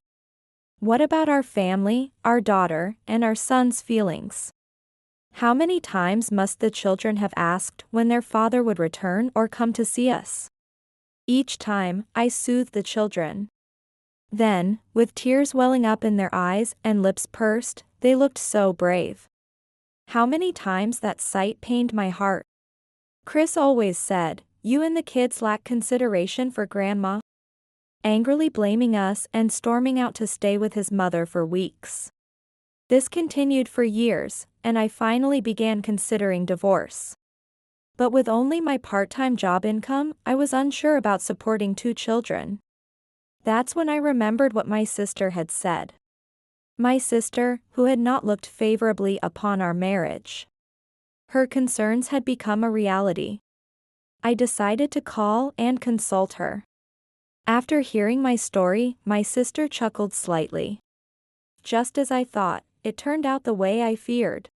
What about our family, our daughter, and our son's feelings? How many times must the children have asked when their father would return or come to see us? Each time, I soothed the children. Then, with tears welling up in their eyes and lips pursed, they looked so brave. How many times that sight pained my heart. Chris always said, "You and the kids lack consideration for Grandma," angrily blaming us and storming out to stay with his mother for weeks. This continued for years, and I finally began considering divorce. But with only my part-time job income, I was unsure about supporting 2 children. That's when I remembered what my sister had said. My sister, who had not looked favorably upon our marriage. Her concerns had become a reality. I decided to call and consult her. After hearing my story, my sister chuckled slightly. Just as I thought, it turned out the way I feared.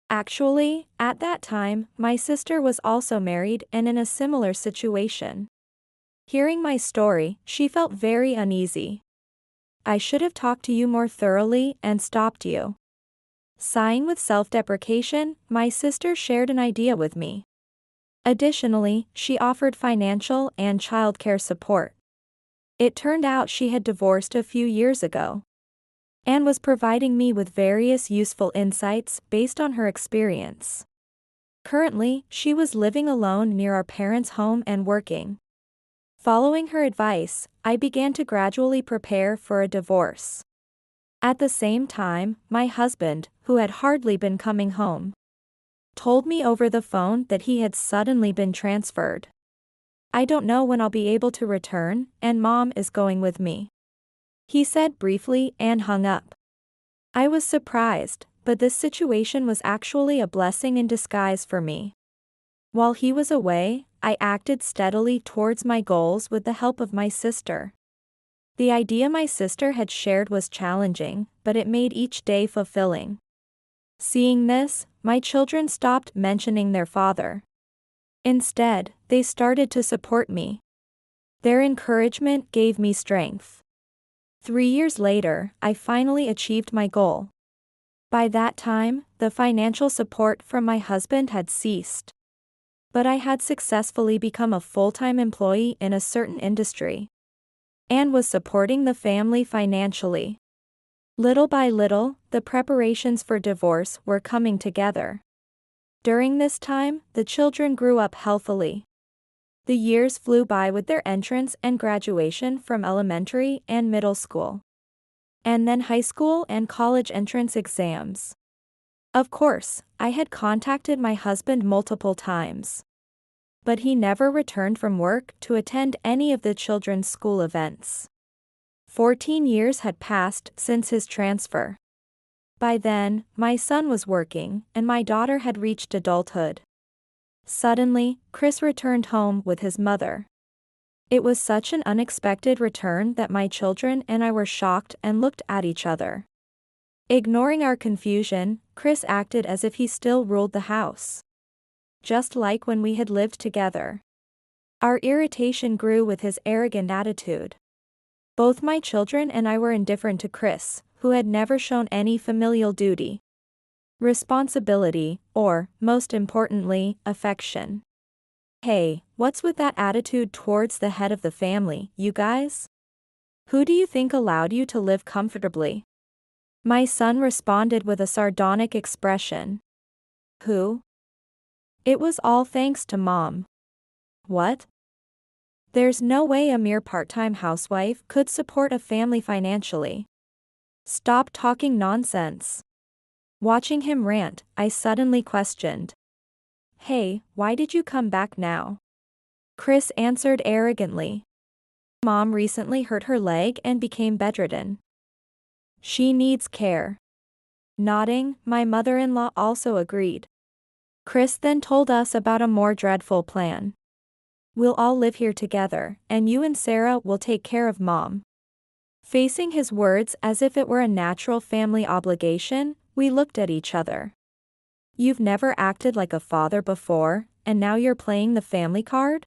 Actually, at that time, my sister was also married and in a similar situation. Hearing my story, she felt very uneasy. "I should have talked to you more thoroughly and stopped you." Sighing with self-deprecation, my sister shared an idea with me. Additionally, she offered financial and childcare support. It turned out she had divorced a few years ago and was providing me with various useful insights based on her experience. Currently, she was living alone near our parents' home and working. Following her advice, I began to gradually prepare for a divorce. At the same time, my husband, who had hardly been coming home, told me over the phone that he had suddenly been transferred. "I don't know when I'll be able to return, and Mom is going with me," he said briefly and hung up. I was surprised, but this situation was actually a blessing in disguise for me. While he was away, I acted steadily towards my goals with the help of my sister. The idea my sister had shared was challenging, but it made each day fulfilling. Seeing this, my children stopped mentioning their father. Instead, they started to support me. Their encouragement gave me strength. 3 years later, I finally achieved my goal. By that time, the financial support from my husband had ceased. But I had successfully become a full-time employee in a certain industry and was supporting the family financially. Little by little, the preparations for divorce were coming together. During this time, the children grew up healthily. The years flew by with their entrance and graduation from elementary and middle school, and then high school and college entrance exams. Of course, I had contacted my husband multiple times, but he never returned from work to attend any of the children's school events. 14 years had passed since his transfer. By then, my son was working, and my daughter had reached adulthood. Suddenly, Chris returned home with his mother. It was such an unexpected return that my children and I were shocked and looked at each other. Ignoring our confusion, Chris acted as if he still ruled the house, just like when we had lived together. Our irritation grew with his arrogant attitude. Both my children and I were indifferent to Chris, who had never shown any familial duty, responsibility, or, most importantly, affection. Hey, what's with that attitude towards the head of the family, you guys? Who do you think allowed you to live comfortably? My son responded with a sardonic expression. Who? It was all thanks to Mom. What? There's no way a mere part-time housewife could support a family financially. Stop talking nonsense. Watching him rant, I suddenly questioned. Hey, why did you come back now? Chris answered arrogantly. Mom recently hurt her leg and became bedridden. She needs care. Nodding, my mother-in-law also agreed. Chris then told us about a more dreadful plan. We'll all live here together, and you and Sarah will take care of Mom. Facing his words as if it were a natural family obligation, we looked at each other. You've never acted like a father before, and now you're playing the family card?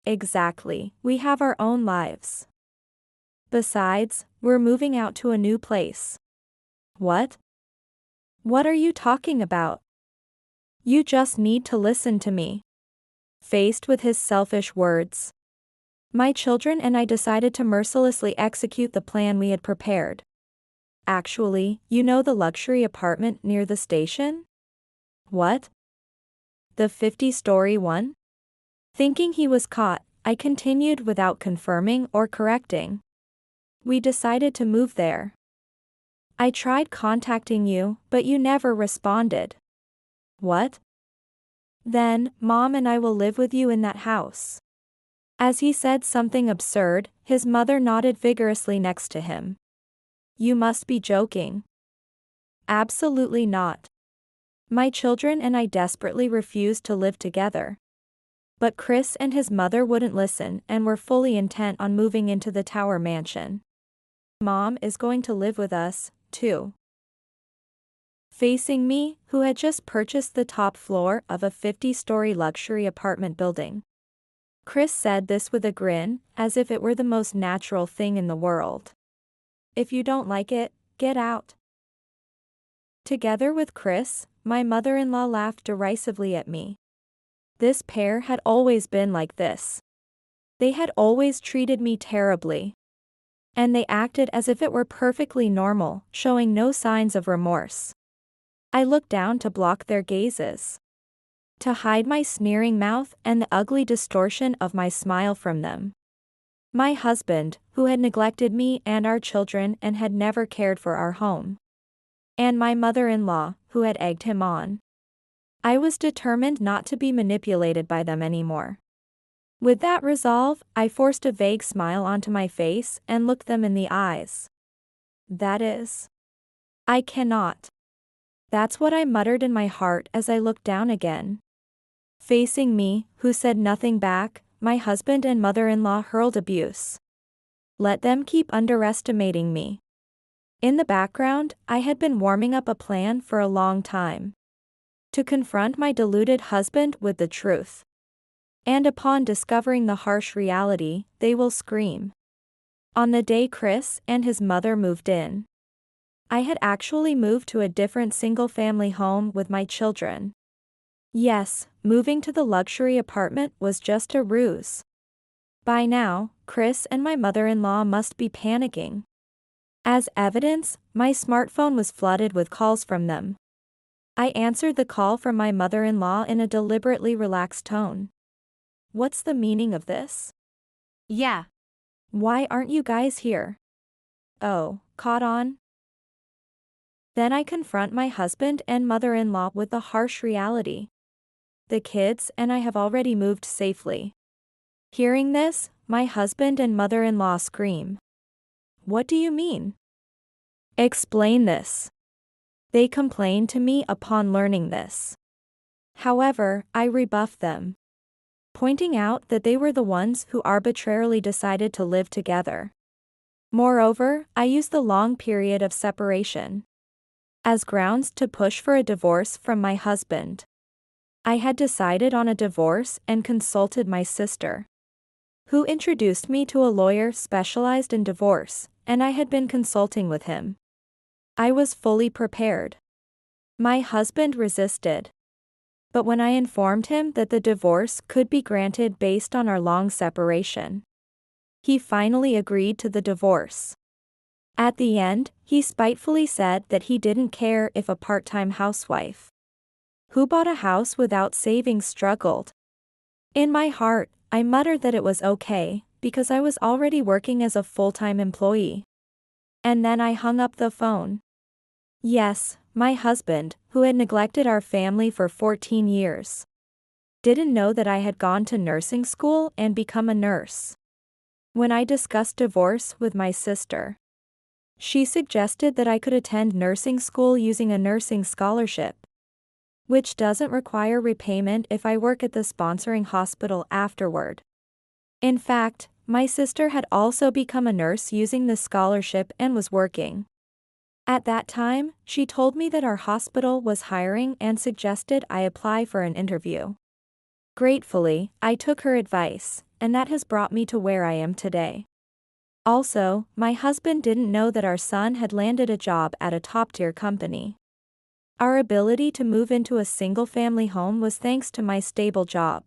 Exactly, we have our own lives. Besides, we're moving out to a new place. What? What are you talking about? You just need to listen to me. Faced with his selfish words, my children and I decided to mercilessly execute the plan we had prepared. Actually, you know the luxury apartment near the station? What? The 50-story one? Thinking he was caught, I continued without confirming or correcting. We decided to move there. I tried contacting you, but you never responded. What? Then, Mom and I will live with you in that house. As he said something absurd, his mother nodded vigorously next to him. You must be joking. Absolutely not. My children and I desperately refused to live together. But Chris and his mother wouldn't listen and were fully intent on moving into the tower mansion. Mom is going to live with us, too. Facing me, who had just purchased the top floor of a 50-story luxury apartment building. Chris said this with a grin, as if it were the most natural thing in the world. If you don't like it, get out. Together with Chris, my mother-in-law laughed derisively at me. This pair had always been like this. They had always treated me terribly. And they acted as if it were perfectly normal, showing no signs of remorse. I looked down to block their gazes, to hide my sneering mouth and the ugly distortion of my smile from them. My husband, who had neglected me and our children and had never cared for our home. And my mother-in-law, who had egged him on. I was determined not to be manipulated by them anymore. With that resolve, I forced a vague smile onto my face and looked them in the eyes. That is, I cannot. That's what I muttered in my heart as I looked down again. Facing me, who said nothing back, my husband and mother-in-law hurled abuse. Let them keep underestimating me. In the background, I had been warming up a plan for a long time. To confront my deluded husband with the truth. And upon discovering the harsh reality, they will scream. On the day Chris and his mother moved in, I had actually moved to a different single-family home with my children. Yes, moving to the luxury apartment was just a ruse. By now, Chris and my mother-in-law must be panicking. As evidence, my smartphone was flooded with calls from them. I answered the call from my mother-in-law in a deliberately relaxed tone. What's the meaning of this? Yeah. Why aren't you guys here? Oh, caught on? Then I confront my husband and mother-in-law with the harsh reality. The kids and I have already moved safely. Hearing this, my husband and mother-in-law scream. What do you mean? Explain this. They complain to me upon learning this. However, I rebuff them, pointing out that they were the ones who arbitrarily decided to live together. Moreover, I use the long period of separation as grounds to push for a divorce from my husband. I had decided on a divorce and consulted my sister, who introduced me to a lawyer specialized in divorce, and I had been consulting with him. I was fully prepared. My husband resisted. But when I informed him that the divorce could be granted based on our long separation, he finally agreed to the divorce. At the end, he spitefully said that he didn't care if a part-time housewife who bought a house without savings struggled. In my heart, I muttered that it was okay, because I was already working as a full-time employee. And then I hung up the phone. Yes, my husband, who had neglected our family for 14 years, didn't know that I had gone to nursing school and become a nurse. When I discussed divorce with my sister, she suggested that I could attend nursing school using a nursing scholarship, which doesn't require repayment if I work at the sponsoring hospital afterward. In fact, my sister had also become a nurse using this scholarship and was working. At that time, she told me that our hospital was hiring and suggested I apply for an interview. Gratefully, I took her advice, and that has brought me to where I am today. Also, my husband didn't know that our son had landed a job at a top-tier company. Our ability to move into a single-family home was thanks to my stable job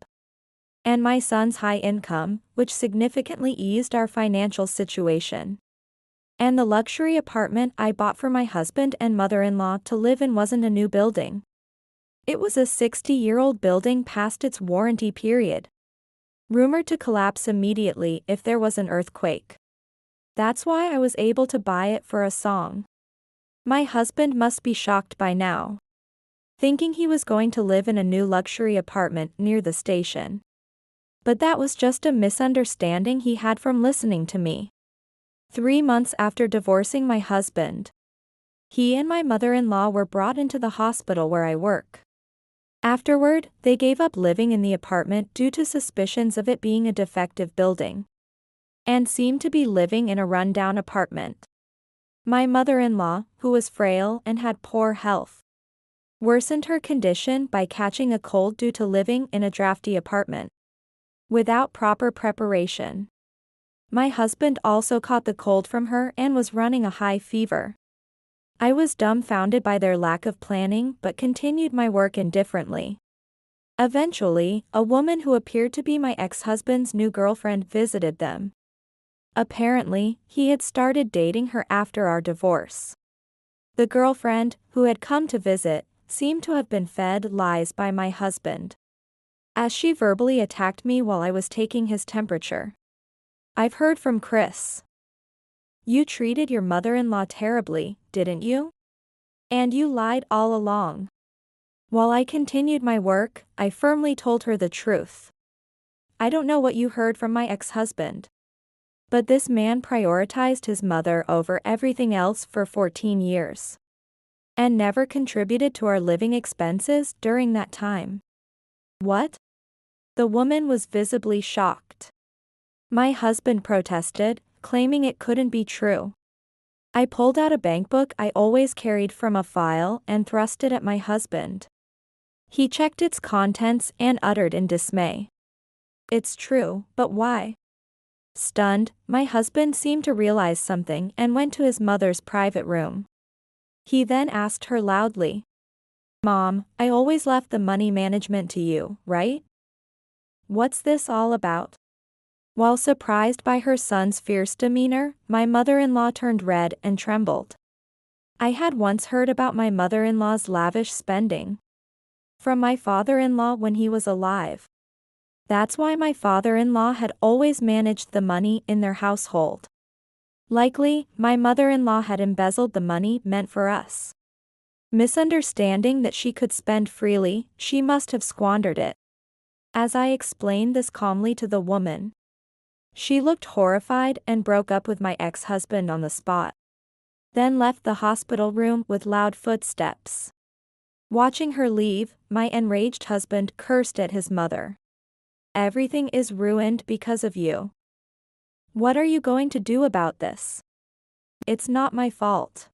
and my son's high income, which significantly eased our financial situation. And the luxury apartment I bought for my husband and mother-in-law to live in wasn't a new building. It was a 60-year-old building past its warranty period, rumored to collapse immediately if there was an earthquake. That's why I was able to buy it for a song. My husband must be shocked by now, thinking he was going to live in a new luxury apartment near the station. But that was just a misunderstanding he had from listening to me. 3 months after divorcing my husband, he and my mother-in-law were brought into the hospital where I work. Afterward, they gave up living in the apartment due to suspicions of it being a defective building, and seemed to be living in a rundown apartment. My mother-in-law, who was frail and had poor health, worsened her condition by catching a cold due to living in a drafty apartment without proper preparation. My husband also caught the cold from her and was running a high fever. I was dumbfounded by their lack of planning but continued my work indifferently. Eventually, a woman who appeared to be my ex-husband's new girlfriend visited them. Apparently, he had started dating her after our divorce. The girlfriend, who had come to visit, seemed to have been fed lies by my husband, as she verbally attacked me while I was taking his temperature. "I've heard from Chris. You treated your mother-in-law terribly, didn't you? And you lied all along." While I continued my work, I firmly told her the truth. "I don't know what you heard from my ex-husband, but this man prioritized his mother over everything else for 14 years. And never contributed to our living expenses during that time." "What?" The woman was visibly shocked. My husband protested, claiming it couldn't be true. I pulled out a bankbook I always carried from a file and thrust it at my husband. He checked its contents and uttered in dismay, "It's true, but why?" Stunned, my husband seemed to realize something and went to his mother's private room. He then asked her loudly, "Mom, I always left the money management to you, right? What's this all about?" While surprised by her son's fierce demeanor, my mother-in-law turned red and trembled. I had once heard about my mother-in-law's lavish spending from my father-in-law when he was alive. That's why my father-in-law had always managed the money in their household. Likely, my mother-in-law had embezzled the money meant for us. Misunderstanding that she could spend freely, she must have squandered it. As I explained this calmly to the woman, she looked horrified and broke up with my ex-husband on the spot, then left the hospital room with loud footsteps. Watching her leave, my enraged husband cursed at his mother. "Everything is ruined because of you. What are you going to do about this? It's not my fault.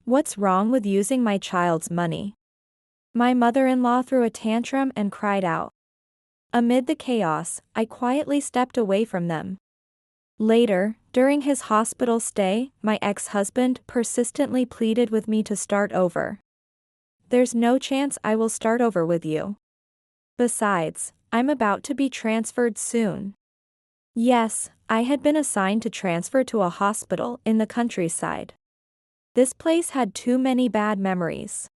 What's wrong with using my child's money?" My mother-in-law threw a tantrum and cried out. Amid the chaos, I quietly stepped away from them. Later, during his hospital stay, my ex-husband persistently pleaded with me to start over. "There's no chance I will start over with you. Besides, I'm about to be transferred soon." Yes, I had been assigned to transfer to a hospital in the countryside. This place had too many bad memories.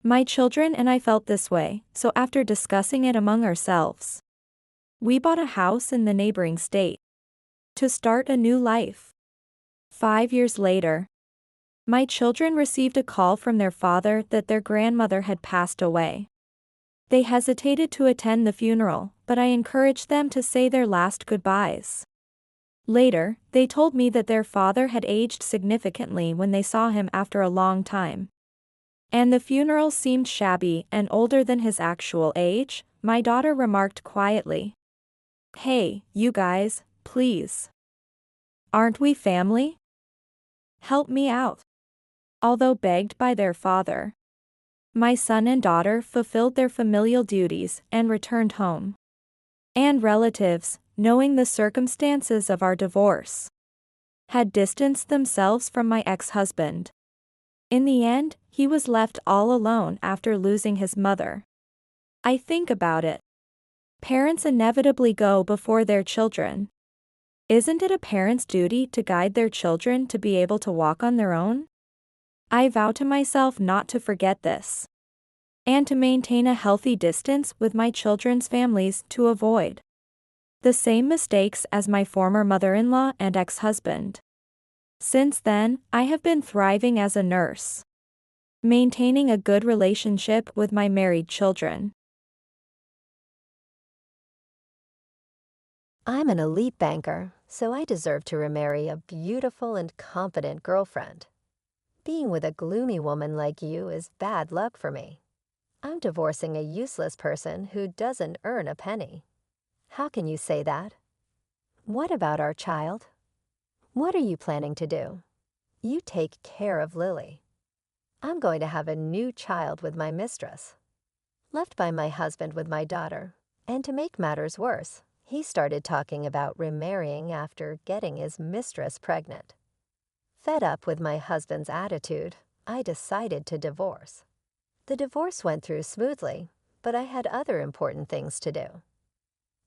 My children and I felt this way, so after discussing it among ourselves, we bought a house in the neighboring state to start a new life. 5 years later, my children received a call from their father that their grandmother had passed away. They hesitated to attend the funeral, but I encouraged them to say their last goodbyes. Later, they told me that their father had aged significantly when they saw him after a long time, and the funeral seemed shabby and older than his actual age. My daughter remarked quietly, "Hey, you guys, please. Aren't we family? Help me out." Although begged by their father, My son and daughter fulfilled their familial duties and returned home. And relatives, knowing the circumstances of our divorce, had distanced themselves from my ex-husband. In the end, he was left all alone after losing his mother. I think about it. Parents inevitably go before their children. Isn't it a parent's duty to guide their children to be able to walk on their own? I vow to myself not to forget this, and to maintain a healthy distance with my children's families to avoid the same mistakes as my former mother-in-law and ex-husband. Since then, I have been thriving as a nurse, maintaining a good relationship with my married children. I'm an elite banker, so I deserve to remarry a beautiful and competent girlfriend. Being with a gloomy woman like you is bad luck for me. I'm divorcing a useless person who doesn't earn a penny. How can you say that? What about our child? What are you planning to do? You take care of Lily. I'm going to have a new child with my mistress. Left by my husband with my daughter, and to make matters worse, he started talking about remarrying after getting his mistress pregnant. Fed up with my husband's attitude, I decided to divorce. The divorce went through smoothly, but I had other important things to do.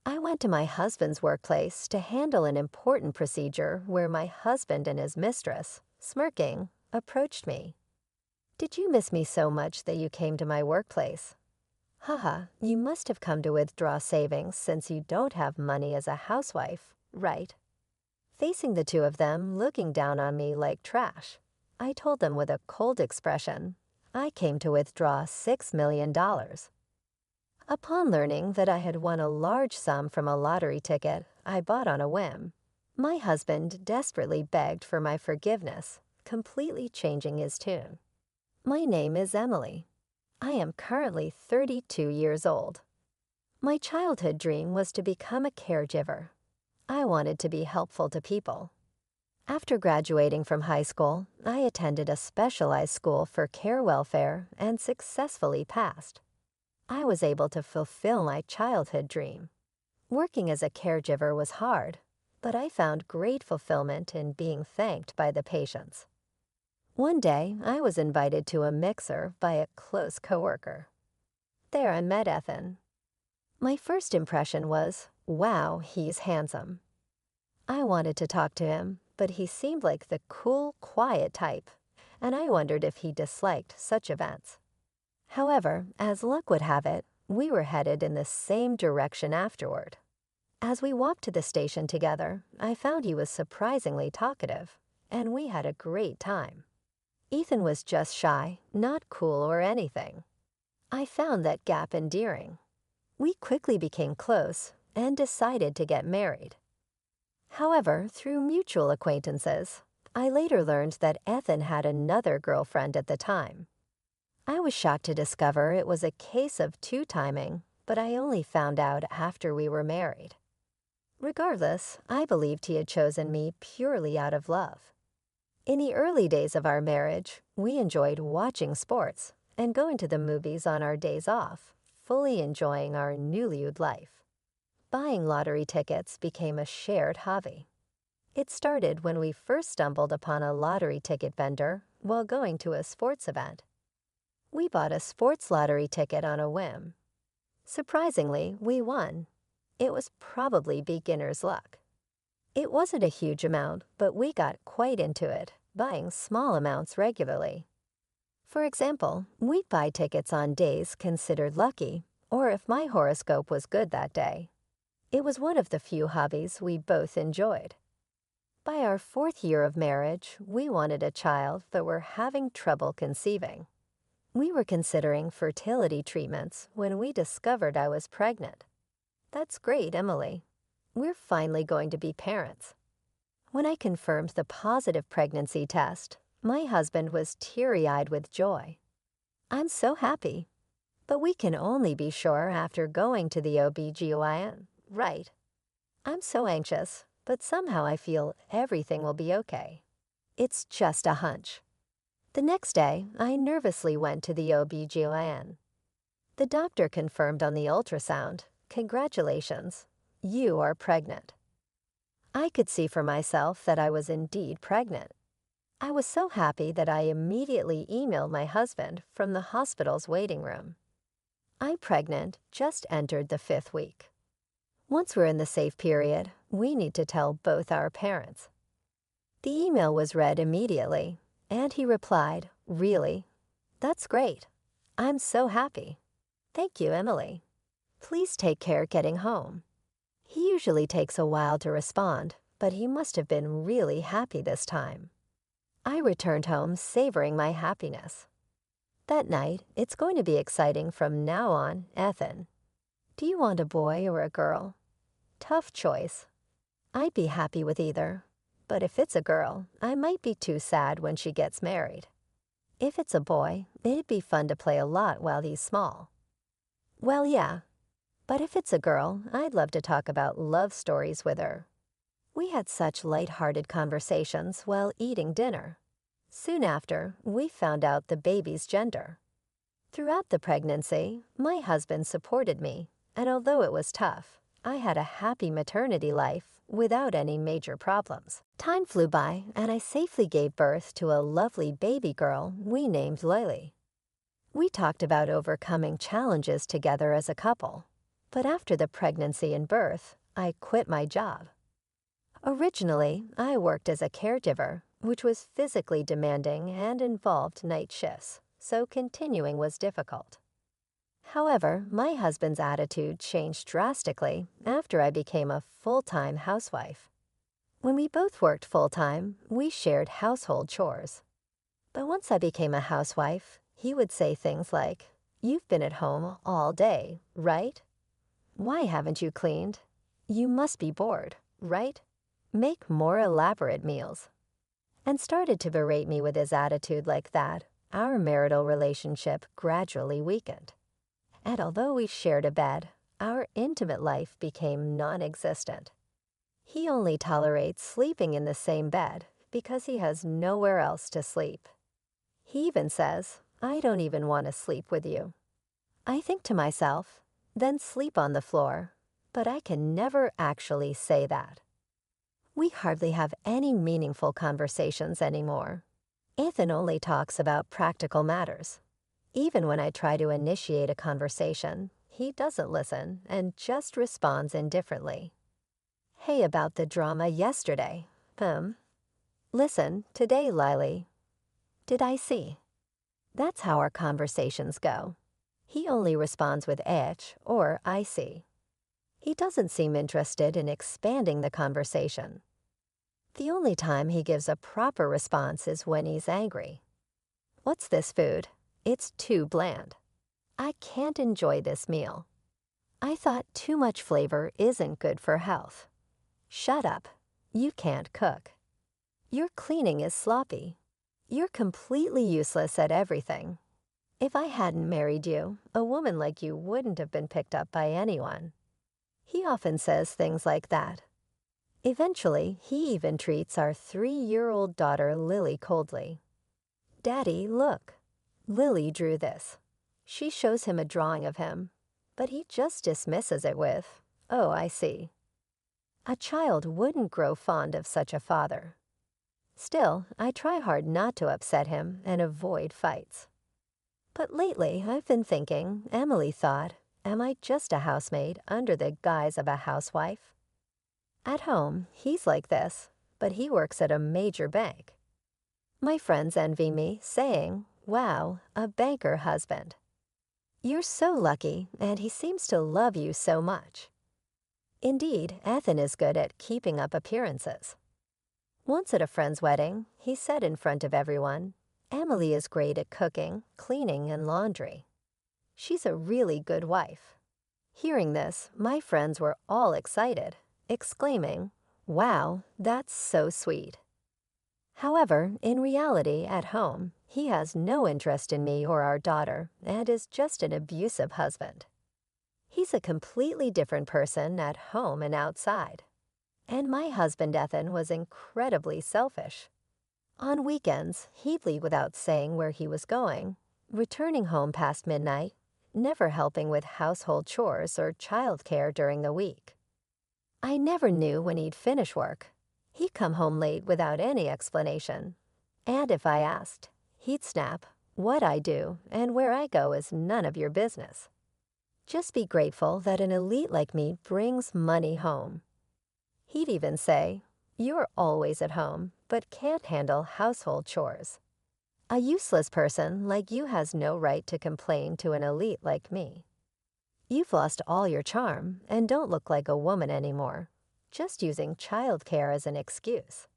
I went to my husband's workplace to handle an important procedure where my husband and his mistress, smirking, approached me. "Did you miss me so much that you came to my workplace?" "Haha, you must have come to withdraw savings since you don't have money as a housewife, right?" Facing the two of them, looking down on me like trash, I told them with a cold expression, I came to withdraw $6 million. Upon learning that I had won a large sum from a lottery ticket I bought on a whim, my husband desperately begged for my forgiveness, completely changing his tune. "My name is Emily. I am currently 32 years old. My childhood dream was to become a caregiver. I wanted to be helpful to people. After graduating from high school, I attended a specialized school for care welfare and successfully passed. I was able to fulfill my childhood dream. Working as a caregiver was hard, but I found great fulfillment in being thanked by the patients. One day, I was invited to a mixer by a close coworker. There I met Ethan. My first impression was, wow, he's handsome. I wanted to talk to him, but he seemed like the cool, quiet type, and I wondered if he disliked such events. However, as luck would have it, we were headed in the same direction afterward. As we walked to the station together, I found he was surprisingly talkative, and we had a great time. Ethan was just shy, not cool or anything. I found that gap endearing. We quickly became close and decided to get married. However, through mutual acquaintances, I later learned that Ethan had another girlfriend at the time. I was shocked to discover it was a case of two-timing, but I only found out after we were married. Regardless, I believed he had chosen me purely out of love. In the early days of our marriage, we enjoyed watching sports and going to the movies on our days off, fully enjoying our newlywed life. Buying lottery tickets became a shared hobby. It started when we first stumbled upon a lottery ticket vendor while going to a sports event. We bought a sports lottery ticket on a whim. Surprisingly, we won. It was probably beginner's luck. It wasn't a huge amount, but we got quite into it, buying small amounts regularly. For example, we'd buy tickets on days considered lucky, or if my horoscope was good that day. It was one of the few hobbies we both enjoyed. By our 4th year of marriage, we wanted a child but were having trouble conceiving. We were considering fertility treatments when we discovered I was pregnant. "That's great, Emily. We're finally going to be parents." When I confirmed the positive pregnancy test, my husband was teary-eyed with joy. "I'm so happy. But we can only be sure after going to the OB/GYN, right? I'm so anxious, but somehow I feel everything will be okay. It's just a hunch." The next day, I nervously went to the OB/GYN. The doctor confirmed on the ultrasound, "Congratulations, you are pregnant." I could see for myself that I was indeed pregnant. I was so happy that I immediately emailed my husband from the hospital's waiting room. "I'm pregnant, just entered the 5th week. Once we're in the safe period, we need to tell both our parents." The email was read immediately, and he replied, "Really? That's great. I'm so happy. Thank you, Emily. Please take care getting home." He usually takes a while to respond, but he must have been really happy this time. I returned home savoring my happiness. That night, "It's going to be exciting from now on, Ethan. Do you want a boy or a girl? Tough choice. I'd be happy with either, but if it's a girl, I might be too sad when she gets married. If it's a boy, it'd be fun to play a lot while he's small. Well, yeah, but if it's a girl, I'd love to talk about love stories with her." We had such light-hearted conversations while eating dinner. Soon after, we found out the baby's gender. Throughout the pregnancy, my husband supported me, and although it was tough, I had a happy maternity life without any major problems. Time flew by, and I safely gave birth to a lovely baby girl we named Lily. We talked about overcoming challenges together as a couple, but after the pregnancy and birth, I quit my job. Originally, I worked as a caregiver, which was physically demanding and involved night shifts, so continuing was difficult. However, my husband's attitude changed drastically after I became a full-time housewife. When we both worked full-time, we shared household chores. But once I became a housewife, he would say things like, "You've been at home all day, right? Why haven't you cleaned? You must be bored, right? Make more elaborate meals." And started to berate me with his attitude like that. Our marital relationship gradually weakened. And although we shared a bed, our intimate life became non-existent. He only tolerates sleeping in the same bed because he has nowhere else to sleep. He even says, "I don't even want to sleep with you." I think to myself, then sleep on the floor, but I can never actually say that. We hardly have any meaningful conversations anymore. Ethan only talks about practical matters. Even when I try to initiate a conversation, he doesn't listen and just responds indifferently. "Hey, about the drama yesterday. Listen, today, Lily. Did I see?" That's how our conversations go. He only responds with "etch" or "I see." He doesn't seem interested in expanding the conversation. The only time he gives a proper response is when he's angry. "What's this food? It's too bland. I can't enjoy this meal. I thought too much flavor isn't good for health. Shut up. You can't cook. Your cleaning is sloppy. You're completely useless at everything. If I hadn't married you, a woman like you wouldn't have been picked up by anyone." He often says things like that. Eventually, he even treats our 3-year-old daughter Lily coldly. "Daddy, look. Lily drew this." She shows him a drawing of him, but he just dismisses it with, "Oh, I see." A child wouldn't grow fond of such a father. Still, I try hard not to upset him and avoid fights. But lately, I've been thinking, Emily thought, am I just a housemaid under the guise of a housewife? At home, he's like this, but he works at a major bank. My friends envy me, saying, "Wow, a banker husband. You're so lucky, and he seems to love you so much." Indeed, Ethan is good at keeping up appearances. Once at a friend's wedding, he said in front of everyone, "Emily is great at cooking, cleaning, and laundry. She's a really good wife." Hearing this, my friends were all excited, exclaiming, "Wow, that's so sweet." However, in reality, at home, he has no interest in me or our daughter and is just an abusive husband. He's a completely different person at home and outside. And my husband, Ethan, was incredibly selfish. On weekends, he'd leave without saying where he was going, returning home past midnight, never helping with household chores or childcare during the week. I never knew when he'd finish work. He'd come home late without any explanation. And if I asked, he'd snap, "What I do and where I go is none of your business. Just be grateful that an elite like me brings money home." He'd even say, "You're always at home, but can't handle household chores. A useless person like you has no right to complain to an elite like me. You've lost all your charm and don't look like a woman anymore, just using childcare as an excuse."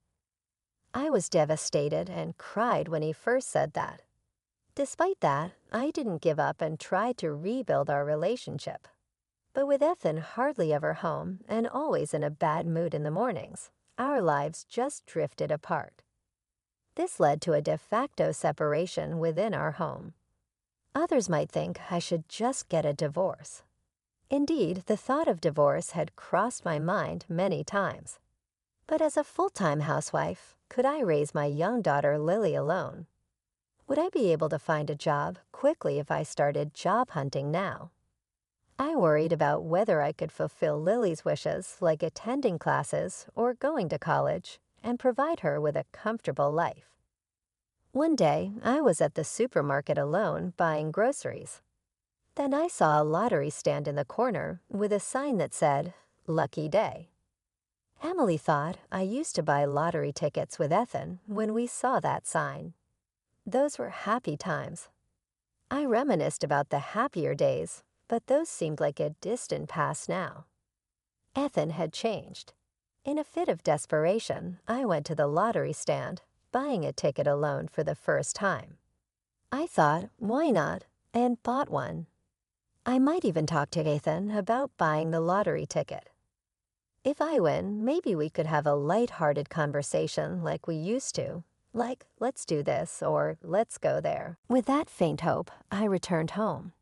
I was devastated and cried when he first said that. Despite that, I didn't give up and tried to rebuild our relationship. But with Ethan hardly ever home and always in a bad mood in the mornings, our lives just drifted apart. This led to a de facto separation within our home. Others might think I should just get a divorce. Indeed, the thought of divorce had crossed my mind many times. But as a full-time housewife, could I raise my young daughter Lily alone? Would I be able to find a job quickly if I started job hunting now? I worried about whether I could fulfill Lily's wishes like attending classes or going to college and provide her with a comfortable life. One day, I was at the supermarket alone buying groceries. Then I saw a lottery stand in the corner with a sign that said, "Lucky Day." Emily thought I used to buy lottery tickets with Ethan when we saw that sign. Those were happy times. I reminisced about the happier days, but those seemed like a distant past now. Ethan had changed. In a fit of desperation, I went to the lottery stand, buying a ticket alone for the first time. I thought, why not, and bought one. I might even talk to Ethan about buying the lottery ticket. If I win, maybe we could have a light-hearted conversation like we used to, like, "Let's do this," or "Let's go there." With that faint hope, I returned home.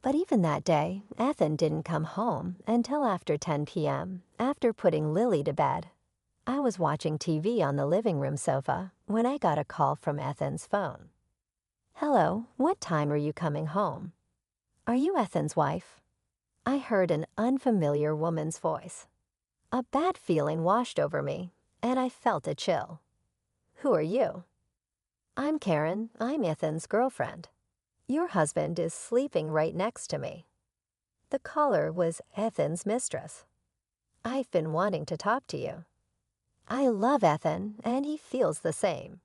But even that day, Ethan didn't come home until after 10 p.m., after putting Lily to bed. I was watching TV on the living room sofa when I got a call from Ethan's phone. "Hello, what time are you coming home?" "Are you Ethan's wife?" I heard an unfamiliar woman's voice. A bad feeling washed over me, and I felt a chill. "Who are you?" "I'm Karen. I'm Ethan's girlfriend. Your husband is sleeping right next to me." The caller was Ethan's mistress. "I've been wanting to talk to you. I love Ethan, and he feels the same.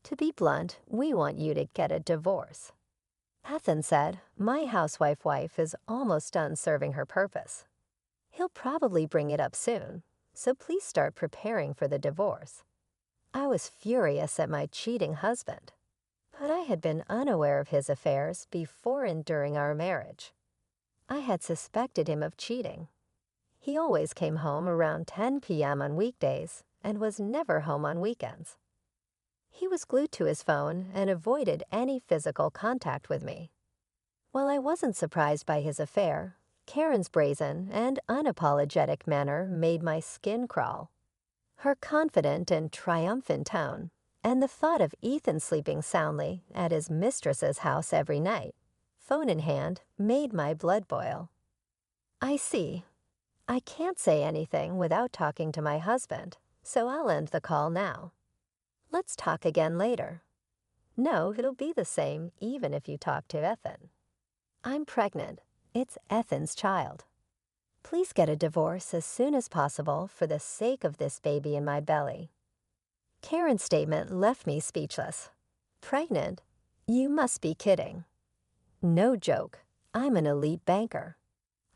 To be blunt, we want you to get a divorce." Ethan said, "My housewife wife is almost done serving her purpose. He'll probably bring it up soon, so please start preparing for the divorce." I was furious at my cheating husband, but I had been unaware of his affairs before and during our marriage. I had suspected him of cheating. He always came home around 10 p.m. on weekdays and was never home on weekends. He was glued to his phone and avoided any physical contact with me. While I wasn't surprised by his affair, Karen's brazen and unapologetic manner made my skin crawl. Her confident and triumphant tone, and the thought of Ethan sleeping soundly at his mistress's house every night, phone in hand, made my blood boil. "I see. I can't say anything without talking to my husband, so I'll end the call now. Let's talk again later." "No, it'll be the same even if you talk to Ethan. I'm pregnant. It's Ethan's child. Please get a divorce as soon as possible for the sake of this baby in my belly." Karen's statement left me speechless. "Pregnant? You must be kidding." "No joke. I'm an elite banker.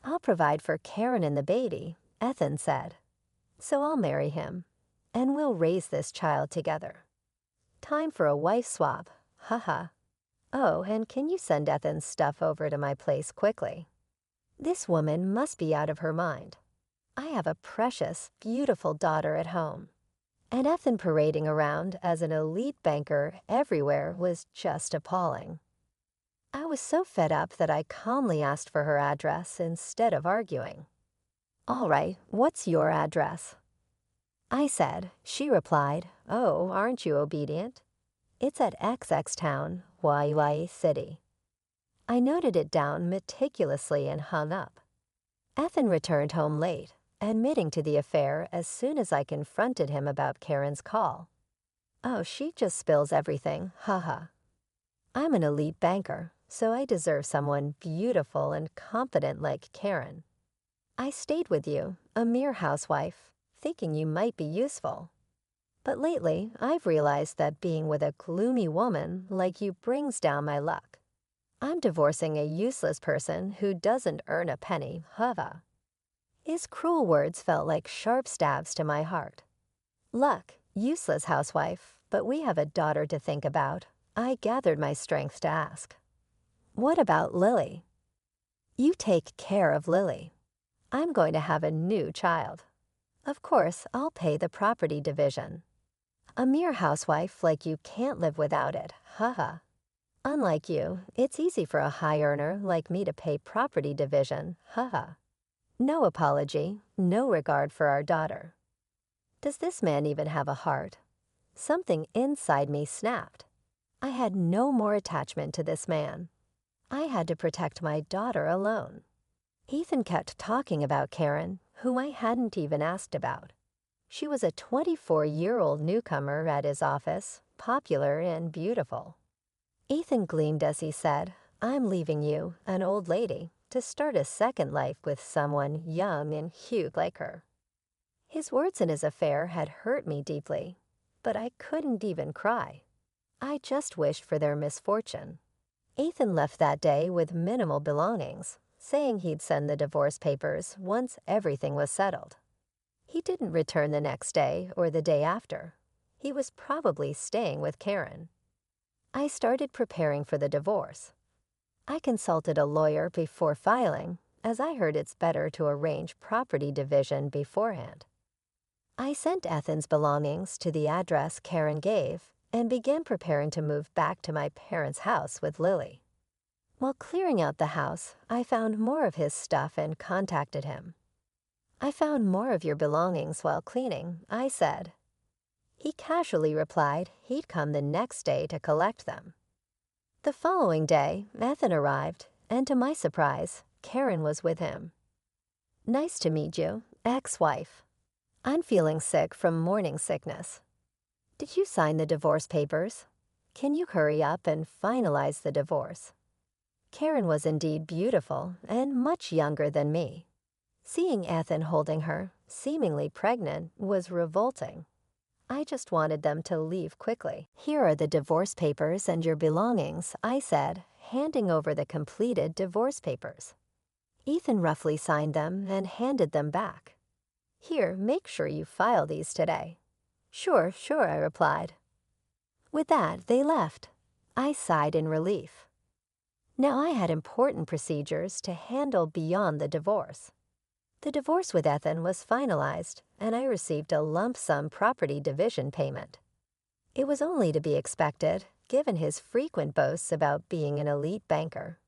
I'll provide for Karen and the baby," Ethan said. "So I'll marry him, and we'll raise this child together. Time for a wife swap, haha. Oh, and can you send Ethan's stuff over to my place quickly? This woman must be out of her mind. I have a precious, beautiful daughter at home. And Ethan parading around as an elite banker everywhere was just appalling." I was so fed up that I calmly asked for her address instead of arguing. "All right, what's your address?" I said. She replied, "Oh, aren't you obedient? It's at XX Town, YY City." I noted it down meticulously and hung up. Ethan returned home late, admitting to the affair as soon as I confronted him about Karen's call. "Oh, she just spills everything, haha. I'm an elite banker, so I deserve someone beautiful and confident like Karen. I stayed with you, a mere housewife, thinking you might be useful. But lately, I've realized that being with a gloomy woman like you brings down my luck. I'm divorcing a useless person who doesn't earn a penny, hava." His cruel words felt like sharp stabs to my heart. "Luck, useless housewife, but we have a daughter to think about." I gathered my strength to ask, "What about Lily?" "You take care of Lily. I'm going to have a new child. Of course, I'll pay the property division. A mere housewife like you can't live without it, haha. Unlike you, it's easy for a high earner like me to pay property division, haha. No apology, no regard for our daughter." Does this man even have a heart? Something inside me snapped. I had no more attachment to this man. I had to protect my daughter alone. Ethan kept talking about Karen, whom I hadn't even asked about. She was a 24-year-old newcomer at his office, popular and beautiful. Ethan gleamed as he said, "I'm leaving you, an old lady, to start a second life with someone young and cute like her." His words in his affair had hurt me deeply, but I couldn't even cry. I just wished for their misfortune. Ethan left that day with minimal belongings, saying he'd send the divorce papers once everything was settled. He didn't return the next day or the day after. He was probably staying with Karen. I started preparing for the divorce. I consulted a lawyer before filing, as I heard it's better to arrange property division beforehand. I sent Ethan's belongings to the address Karen gave and began preparing to move back to my parents' house with Lily. While clearing out the house, I found more of his stuff and contacted him. "I found more of your belongings while cleaning," I said. He casually replied he'd come the next day to collect them. The following day, Ethan arrived, and to my surprise, Karen was with him. "Nice to meet you, ex-wife. I'm feeling sick from morning sickness. Did you sign the divorce papers? Can you hurry up and finalize the divorce?" Karen was indeed beautiful and much younger than me. Seeing Ethan holding her, seemingly pregnant, was revolting. I just wanted them to leave quickly. "Here are the divorce papers and your belongings," I said, handing over the completed divorce papers. Ethan roughly signed them and handed them back. "Here, make sure you file these today." Sure, I replied. With that, they left. I sighed in relief. Now I had important procedures to handle beyond the divorce. The divorce with Ethan was finalized, and I received a lump sum property division payment. It was only to be expected, given his frequent boasts about being an elite banker.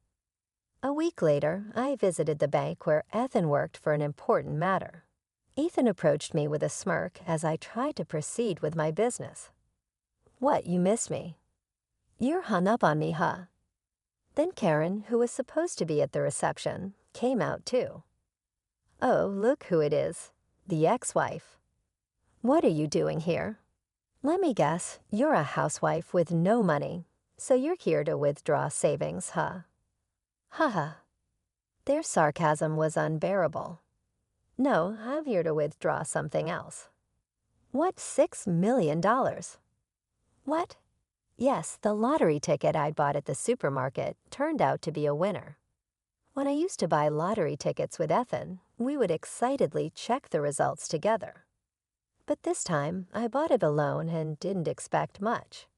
A week later, I visited the bank where Ethan worked for an important matter. Ethan approached me with a smirk as I tried to proceed with my business. "What, you miss me?" "You're hung up on me, huh?" Then Karen, who was supposed to be at the reception, came out too. "Oh, look who it is, the ex-wife. What are you doing here? Let me guess, you're a housewife with no money, so you're here to withdraw savings, huh?" Haha. Their sarcasm was unbearable. "No, I'm here to withdraw something else." "What, $6 million? What?" Yes, the lottery ticket I'd bought at the supermarket turned out to be a winner. When I used to buy lottery tickets with Ethan, we would excitedly check the results together. But this time, I bought it alone and didn't expect much.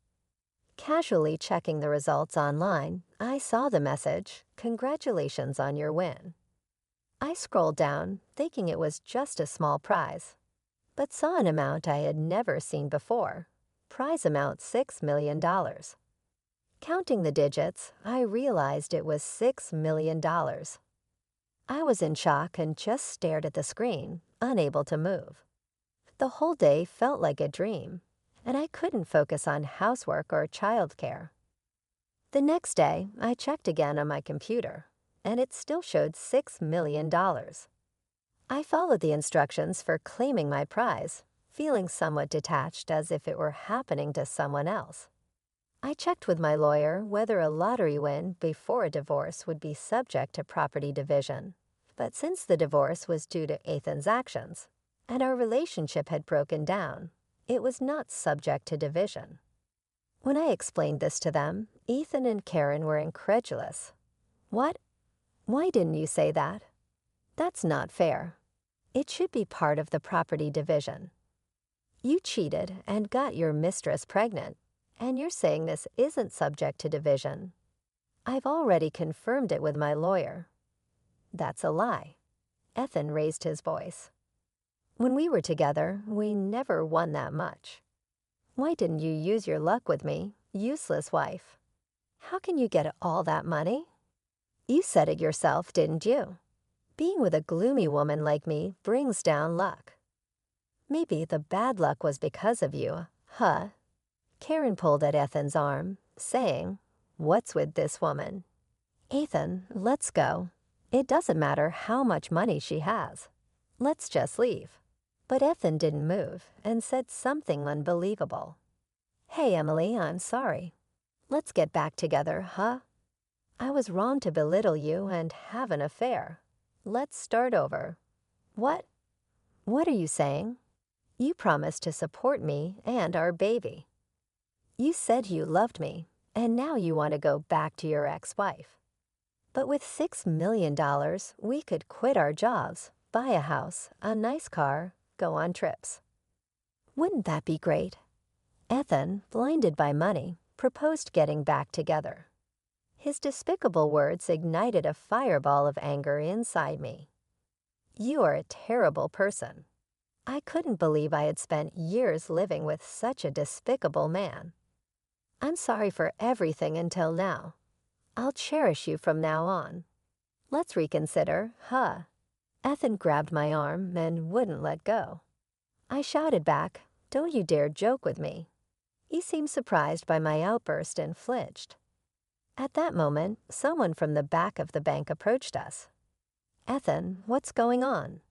Casually checking the results online, I saw the message, "Congratulations on your win." I scrolled down, thinking it was just a small prize, but saw an amount I had never seen before. Prize amount $6 million. Counting the digits, I realized it was $6 million. I was in shock and just stared at the screen, unable to move. The whole day felt like a dream, and I couldn't focus on housework or childcare. The next day, I checked again on my computer, and it still showed $6 million. I followed the instructions for claiming my prize, feeling somewhat detached as if it were happening to someone else. I checked with my lawyer whether a lottery win before a divorce would be subject to property division, but since the divorce was due to Ethan's actions, and our relationship had broken down, it was not subject to division. When I explained this to them, Ethan and Karen were incredulous. "What? Why didn't you say that? That's not fair. It should be part of the property division. You cheated and got your mistress pregnant, and you're saying this isn't subject to division. I've already confirmed it with my lawyer." "That's a lie." Ethan raised his voice. "When we were together, we never won that much. Why didn't you use your luck with me, useless wife? How can you get all that money? You said it yourself, didn't you? Being with a gloomy woman like me brings down luck. Maybe the bad luck was because of you, huh?" Karen pulled at Ethan's arm, saying, "What's with this woman? Ethan, let's go. It doesn't matter how much money she has. Let's just leave." But Ethan didn't move and said something unbelievable. "Hey, Emily, I'm sorry. Let's get back together, huh? I was wrong to belittle you and have an affair. Let's start over." "What? What are you saying? You promised to support me and our baby. You said you loved me, and now you want to go back to your ex-wife. But with $6 million, we could quit our jobs, buy a house, a nice car, go on trips. Wouldn't that be great?" Ethan, blinded by money, proposed getting back together. His despicable words ignited a fireball of anger inside me. "You are a terrible person. I couldn't believe I had spent years living with such a despicable man. I'm sorry for everything until now. I'll cherish you from now on. Let's reconsider, huh?" Ethan grabbed my arm and wouldn't let go. I shouted back, "Don't you dare joke with me." He seemed surprised by my outburst and flinched. At that moment, someone from the back of the bank approached us. "Ethan, what's going on?"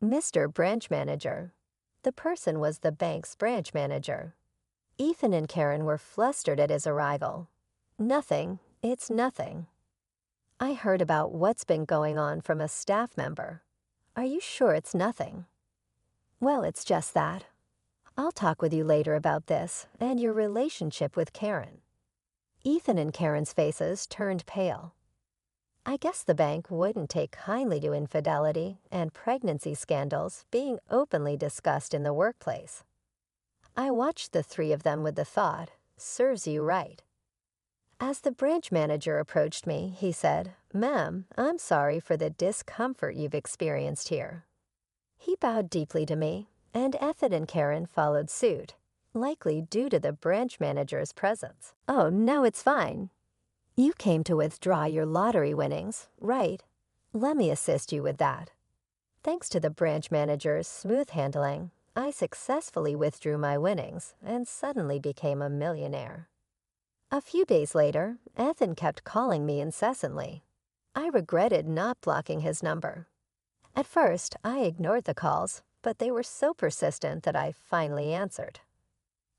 "Mr. Branch Manager." The person was the bank's branch manager. Ethan and Karen were flustered at his arrival. "Nothing. It's nothing." "I heard about what's been going on from a staff member. Are you sure it's nothing?" "Well, it's just that. I'll talk with you later about this and your relationship with Karen." Ethan and Karen's faces turned pale. I guess the bank wouldn't take kindly to infidelity and pregnancy scandals being openly discussed in the workplace. I watched the three of them with the thought, "Serves you right." As the branch manager approached me, he said, "Ma'am, I'm sorry for the discomfort you've experienced here." He bowed deeply to me, and Ethan and Karen followed suit, likely due to the branch manager's presence. "Oh, no, it's fine. You came to withdraw your lottery winnings, right? Let me assist you with that." Thanks to the branch manager's smooth handling, I successfully withdrew my winnings and suddenly became a millionaire. A few days later, Ethan kept calling me incessantly. I regretted not blocking his number. At first, I ignored the calls, but they were so persistent that I finally answered.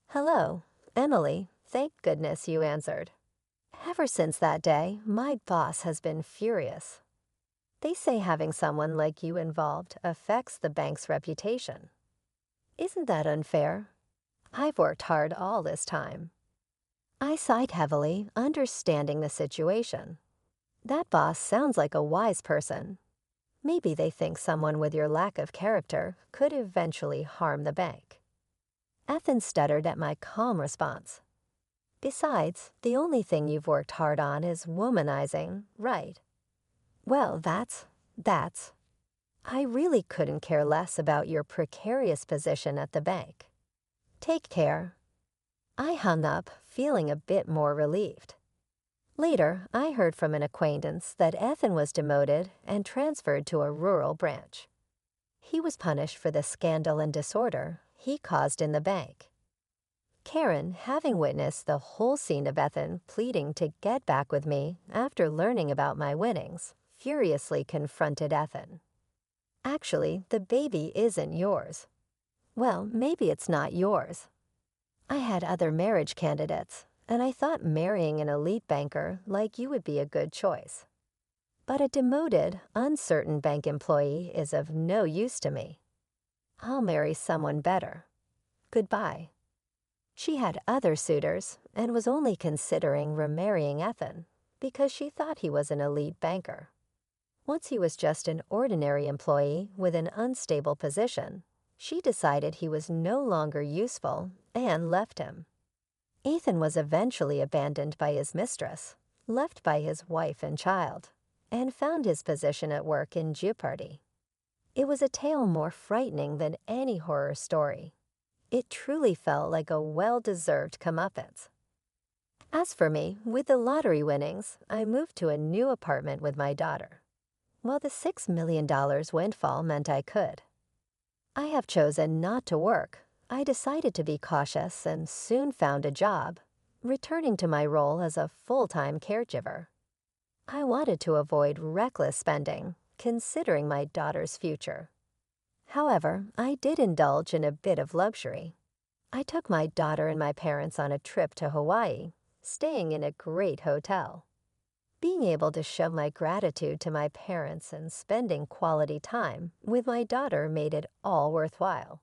"Hello, Emily. Thank goodness you answered. Ever since that day, my boss has been furious. They say having someone like you involved affects the bank's reputation. Isn't that unfair? I've worked hard all this time." I sighed heavily, understanding the situation. That boss sounds like a wise person. Maybe they think someone with your lack of character could eventually harm the bank. Ethan stuttered at my calm response. "Besides, the only thing you've worked hard on is womanizing, right? Well, that's. I really couldn't care less about your precarious position at the bank. Take care." I hung up, feeling a bit more relieved. Later, I heard from an acquaintance that Ethan was demoted and transferred to a rural branch. He was punished for the scandal and disorder he caused in the bank. Karen, having witnessed the whole scene of Ethan pleading to get back with me after learning about my winnings, furiously confronted Ethan. Actually, the baby isn't yours. Well, maybe it's not yours. I had other marriage candidates, and I thought marrying an elite banker like you would be a good choice. But a demoted, uncertain bank employee is of no use to me. I'll marry someone better. Goodbye. She had other suitors and was only considering remarrying Ethan because she thought he was an elite banker. Once he was just an ordinary employee with an unstable position, she decided he was no longer useful and left him. Ethan was eventually abandoned by his mistress, left by his wife and child, and found his position at work in jeopardy. It was a tale more frightening than any horror story. It truly felt like a well-deserved comeuppance. As for me, with the lottery winnings, I moved to a new apartment with my daughter. Well, the $6 million windfall meant I could. I have chosen not to work. I decided to be cautious and soon found a job, returning to my role as a full-time caregiver. I wanted to avoid reckless spending, considering my daughter's future. However, I did indulge in a bit of luxury. I took my daughter and my parents on a trip to Hawaii, staying in a great hotel. Being able to show my gratitude to my parents and spending quality time with my daughter made it all worthwhile.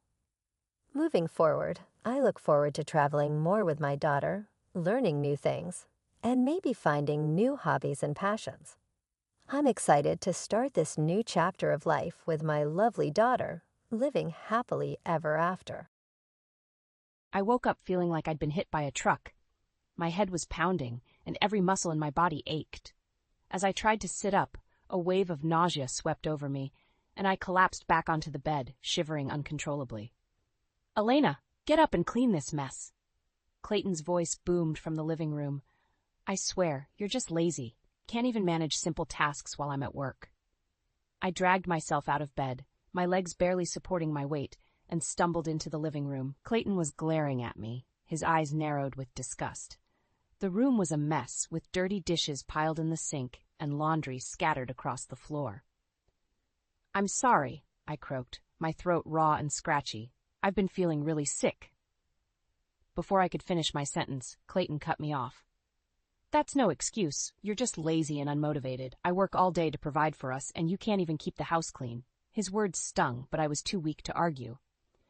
Moving forward, I look forward to traveling more with my daughter, learning new things, and maybe finding new hobbies and passions. I'm excited to start this new chapter of life with my lovely daughter, living happily ever after. I woke up feeling like I'd been hit by a truck. My head was pounding, and every muscle in my body ached. As I tried to sit up, a wave of nausea swept over me, and I collapsed back onto the bed, shivering uncontrollably. "Elena, get up and clean this mess." Clayton's voice boomed from the living room. "I swear, you're just lazy. Can't even manage simple tasks while I'm at work." I dragged myself out of bed, my legs barely supporting my weight, and stumbled into the living room. Clayton was glaring at me, his eyes narrowed with disgust. The room was a mess, with dirty dishes piled in the sink and laundry scattered across the floor. "I'm sorry," I croaked, my throat raw and scratchy. "I've been feeling really sick." Before I could finish my sentence, Clayton cut me off. "That's no excuse. You're just lazy and unmotivated. I work all day to provide for us, and you can't even keep the house clean." His words stung, but I was too weak to argue.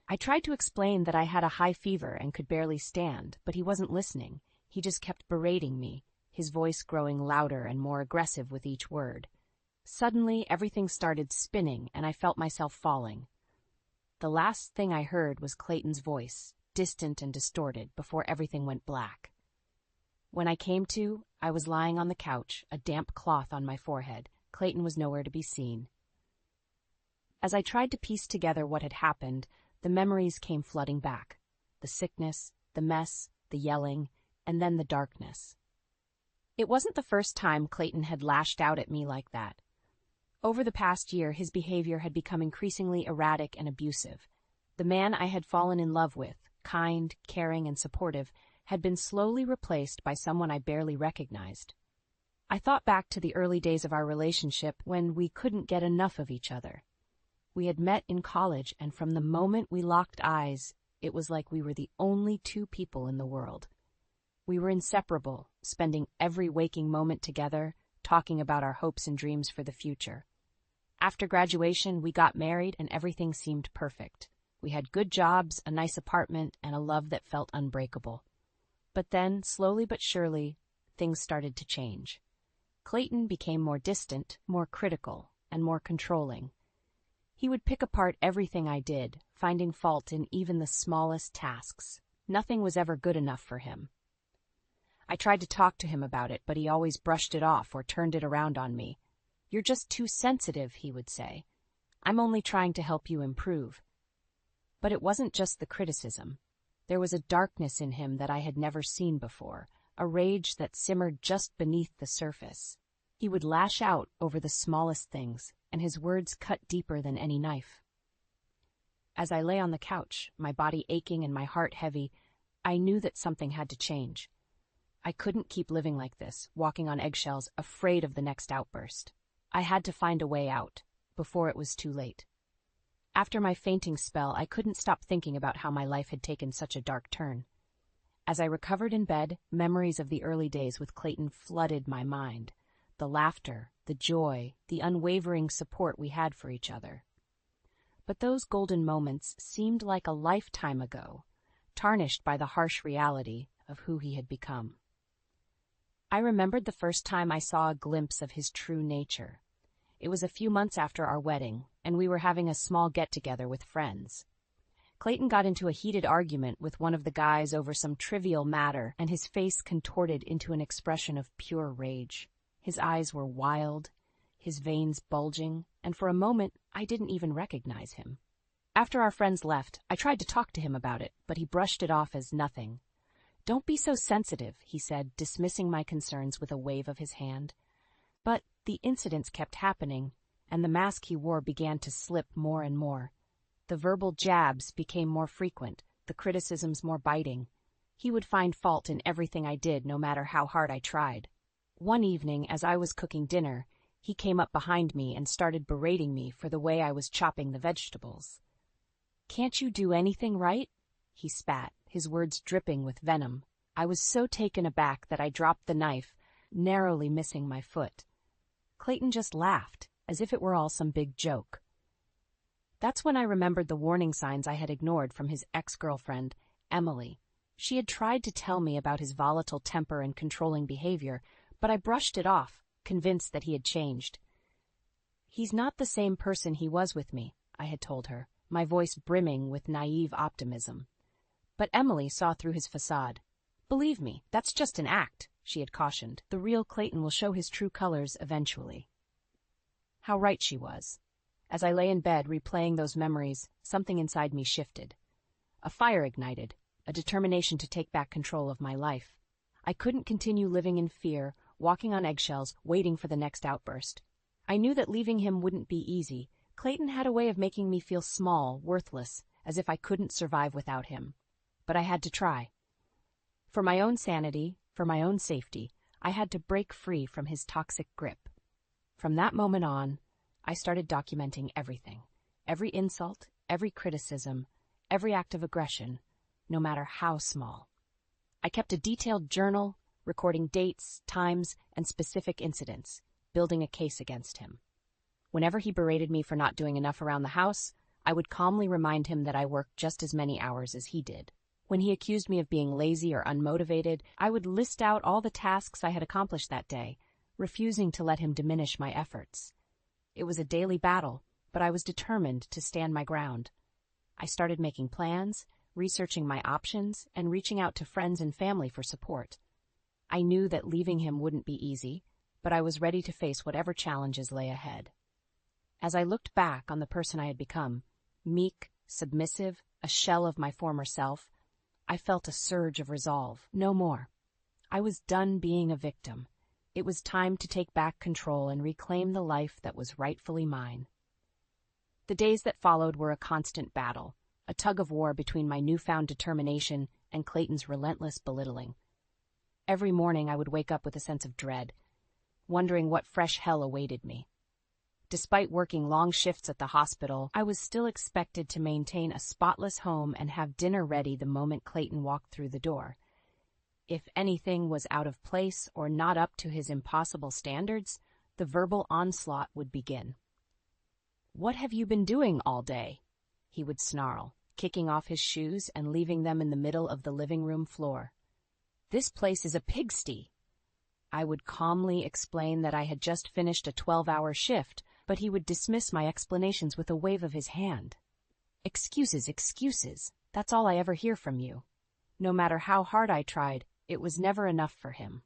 I tried to explain that I had a high fever and could barely stand, but he wasn't listening. He just kept berating me, his voice growing louder and more aggressive with each word. Suddenly, everything started spinning, and I felt myself falling. The last thing I heard was Clayton's voice, distant and distorted, before everything went black. When I came to, I was lying on the couch, a damp cloth on my forehead. Clayton was nowhere to be seen. As I tried to piece together what had happened, the memories came flooding back. The sickness, the mess, the yelling, and then the darkness. It wasn't the first time Clayton had lashed out at me like that. Over the past year, his behavior had become increasingly erratic and abusive. The man I had fallen in love with, kind, caring, and supportive, had been slowly replaced by someone I barely recognized. I thought back to the early days of our relationship when we couldn't get enough of each other. We had met in college, and from the moment we locked eyes, it was like we were the only two people in the world. We were inseparable, spending every waking moment together, talking about our hopes and dreams for the future. After graduation, we got married, and everything seemed perfect. We had good jobs, a nice apartment, and a love that felt unbreakable. But then, slowly but surely, things started to change. Clayton became more distant, more critical, and more controlling. He would pick apart everything I did, finding fault in even the smallest tasks. Nothing was ever good enough for him. I tried to talk to him about it, but he always brushed it off or turned it around on me. "You're just too sensitive," he would say. "I'm only trying to help you improve." But it wasn't just the criticism. There was a darkness in him that I had never seen before, a rage that simmered just beneath the surface. He would lash out over the smallest things, and his words cut deeper than any knife. As I lay on the couch, my body aching and my heart heavy, I knew that something had to change. I couldn't keep living like this, walking on eggshells, afraid of the next outburst. I had to find a way out, before it was too late. After my fainting spell, I couldn't stop thinking about how my life had taken such a dark turn. As I recovered in bed, memories of the early days with Clayton flooded my mind. The laughter, the joy, the unwavering support we had for each other. But those golden moments seemed like a lifetime ago, tarnished by the harsh reality of who he had become. I remembered the first time I saw a glimpse of his true nature. It was a few months after our wedding, and we were having a small get-together with friends. Clayton got into a heated argument with one of the guys over some trivial matter, and his face contorted into an expression of pure rage. His eyes were wild, his veins bulging, and for a moment I didn't even recognize him. After our friends left, I tried to talk to him about it, but he brushed it off as nothing. "Don't be so sensitive," he said, dismissing my concerns with a wave of his hand. But the incidents kept happening, and the mask he wore began to slip more and more. The verbal jabs became more frequent, the criticisms more biting. He would find fault in everything I did, no matter how hard I tried. One evening, as I was cooking dinner, he came up behind me and started berating me for the way I was chopping the vegetables. "Can't you do anything right?" he spat, his words dripping with venom. I was so taken aback that I dropped the knife, narrowly missing my foot. Clayton just laughed, as if it were all some big joke. That's when I remembered the warning signs I had ignored from his ex-girlfriend, Emily. She had tried to tell me about his volatile temper and controlling behavior, but I brushed it off, convinced that he had changed. "He's not the same person he was with me," I had told her, my voice brimming with naive optimism. But Emily saw through his facade. "Believe me, that's just an act," she had cautioned. "The real Clayton will show his true colors eventually." How right she was. As I lay in bed replaying those memories, something inside me shifted. A fire ignited, a determination to take back control of my life. I couldn't continue living in fear, walking on eggshells, waiting for the next outburst. I knew that leaving him wouldn't be easy. Clayton had a way of making me feel small, worthless, as if I couldn't survive without him. But I had to try. For my own sanity, for my own safety, I had to break free from his toxic grip. From that moment on, I started documenting everything. Every insult, every criticism, every act of aggression, no matter how small. I kept a detailed journal, recording dates, times, and specific incidents, building a case against him. Whenever he berated me for not doing enough around the house, I would calmly remind him that I worked just as many hours as he did. When he accused me of being lazy or unmotivated, I would list out all the tasks I had accomplished that day, refusing to let him diminish my efforts. It was a daily battle, but I was determined to stand my ground. I started making plans, researching my options, and reaching out to friends and family for support. I knew that leaving him wouldn't be easy, but I was ready to face whatever challenges lay ahead. As I looked back on the person I had become, meek, submissive, a shell of my former self, I felt a surge of resolve. No more. I was done being a victim. It was time to take back control and reclaim the life that was rightfully mine. The days that followed were a constant battle, a tug-of-war between my newfound determination and Clayton's relentless belittling. Every morning I would wake up with a sense of dread, wondering what fresh hell awaited me. Despite working long shifts at the hospital, I was still expected to maintain a spotless home and have dinner ready the moment Clayton walked through the door. If anything was out of place or not up to his impossible standards, the verbal onslaught would begin. "What have you been doing all day?" he would snarl, kicking off his shoes and leaving them in the middle of the living room floor. "This place is a pigsty." I would calmly explain that I had just finished a 12-hour shift, but he would dismiss my explanations with a wave of his hand. "Excuses, excuses. That's all I ever hear from you." No matter how hard I tried, it was never enough for him.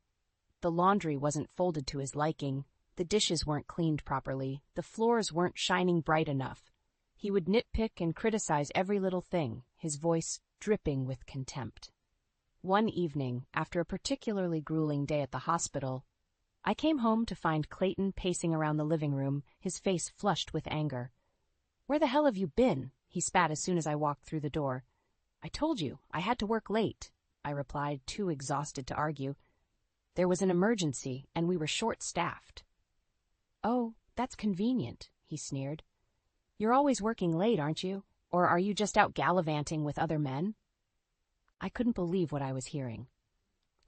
The laundry wasn't folded to his liking, the dishes weren't cleaned properly, the floors weren't shining bright enough. He would nitpick and criticize every little thing, his voice dripping with contempt. One evening, after a particularly grueling day at the hospital, I came home to find Clayton pacing around the living room, his face flushed with anger. "Where the hell have you been?" he spat as soon as I walked through the door. I told you, I had to work late, I replied, too exhausted to argue. There was an emergency, and we were short-staffed. Oh, that's convenient, he sneered. You're always working late, aren't you? Or are you just out gallivanting with other men? I couldn't believe what I was hearing.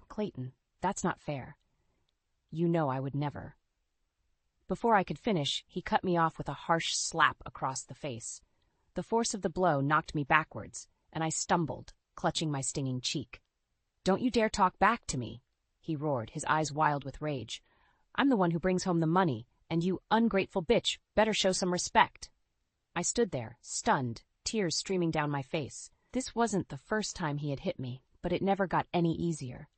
Clayton, that's not fair. You know I would never. Before I could finish, he cut me off with a harsh slap across the face. The force of the blow knocked me backwards, and I stumbled, clutching my stinging cheek. Don't you dare talk back to me, he roared, his eyes wild with rage. I'm the one who brings home the money, and you ungrateful bitch better show some respect. I stood there, stunned, tears streaming down my face. This wasn't the first time he had hit me, but it never got any easier.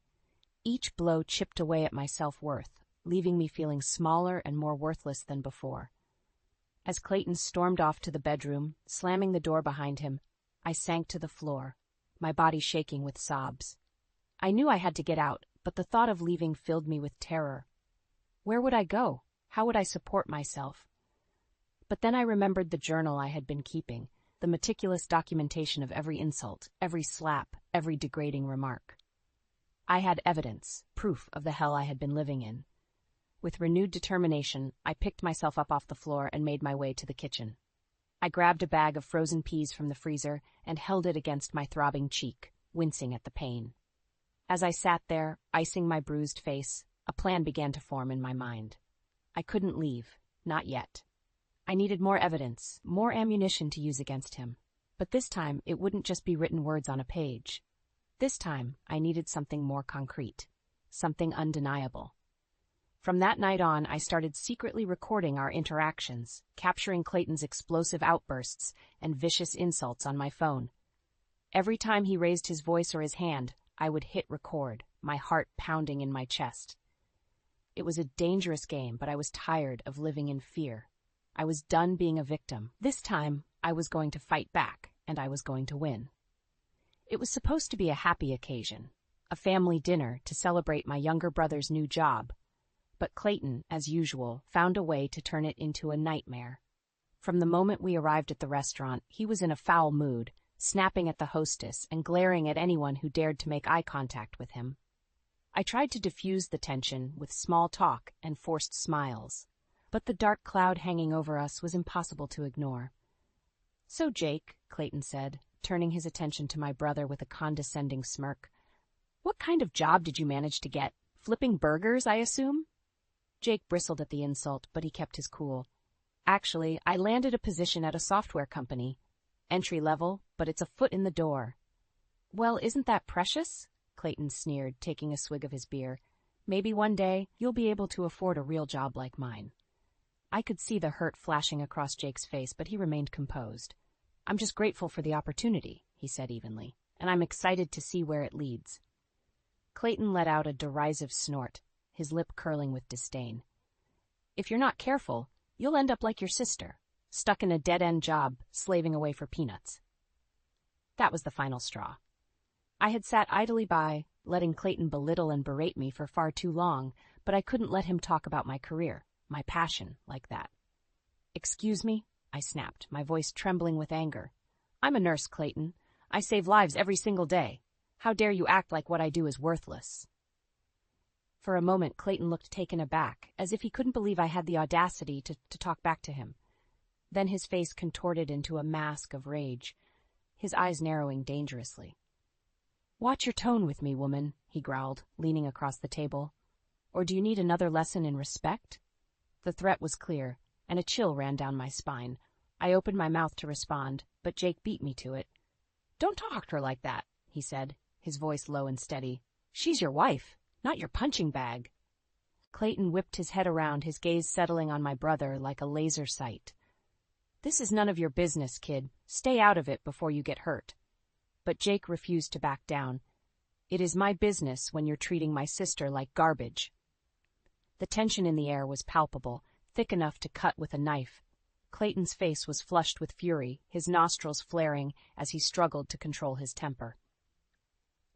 Each blow chipped away at my self-worth, leaving me feeling smaller and more worthless than before. As Clayton stormed off to the bedroom, slamming the door behind him, I sank to the floor, my body shaking with sobs. I knew I had to get out, but the thought of leaving filled me with terror. Where would I go? How would I support myself? But then I remembered the journal I had been keeping, the meticulous documentation of every insult, every slap, every degrading remark. I had evidence, proof of the hell I had been living in. With renewed determination, I picked myself up off the floor and made my way to the kitchen. I grabbed a bag of frozen peas from the freezer and held it against my throbbing cheek, wincing at the pain. As I sat there, icing my bruised face, a plan began to form in my mind. I couldn't leave, not yet. I needed more evidence, more ammunition to use against him. But this time, it wouldn't just be written words on a page. This time, I needed something more concrete, something undeniable. From that night on, I started secretly recording our interactions, capturing Clayton's explosive outbursts and vicious insults on my phone. Every time he raised his voice or his hand, I would hit record, my heart pounding in my chest. It was a dangerous game, but I was tired of living in fear. I was done being a victim. This time, I was going to fight back, and I was going to win. It was supposed to be a happy occasion, a family dinner to celebrate my younger brother's new job. But Clayton, as usual, found a way to turn it into a nightmare. From the moment we arrived at the restaurant, he was in a foul mood, snapping at the hostess and glaring at anyone who dared to make eye contact with him. I tried to diffuse the tension with small talk and forced smiles, but the dark cloud hanging over us was impossible to ignore. So Jake, Clayton said, turning his attention to my brother with a condescending smirk, what kind of job did you manage to get? Flipping burgers, I assume? Jake bristled at the insult, but he kept his cool. Actually, I landed a position at a software company. Entry level, but it's a foot in the door. Well, isn't that precious? Clayton sneered, taking a swig of his beer. Maybe one day you'll be able to afford a real job like mine. I could see the hurt flashing across Jake's face, but he remained composed. I'm just grateful for the opportunity, he said evenly, and I'm excited to see where it leads. Clayton let out a derisive snort, his lip curling with disdain. If you're not careful, you'll end up like your sister, stuck in a dead-end job, slaving away for peanuts. That was the final straw. I had sat idly by, letting Clayton belittle and berate me for far too long, but I couldn't let him talk about my career, my passion, like that. Excuse me, I snapped, my voice trembling with anger. I'm a nurse, Clayton. I save lives every single day. How dare you act like what I do is worthless? For a moment, Clayton looked taken aback, as if he couldn't believe I had the audacity to talk back to him. Then his face contorted into a mask of rage, his eyes narrowing dangerously. Watch your tone with me, woman, he growled, leaning across the table. Or do you need another lesson in respect? The threat was clear, and a chill ran down my spine. I opened my mouth to respond, but Jake beat me to it. Don't talk to her like that, he said, his voice low and steady. She's your wife, not your punching bag. Clayton whipped his head around, his gaze settling on my brother like a laser sight. This is none of your business, kid. Stay out of it before you get hurt. But Jake refused to back down. It is my business when you're treating my sister like garbage. The tension in the air was palpable, thick enough to cut with a knife. Clayton's face was flushed with fury, his nostrils flaring as he struggled to control his temper.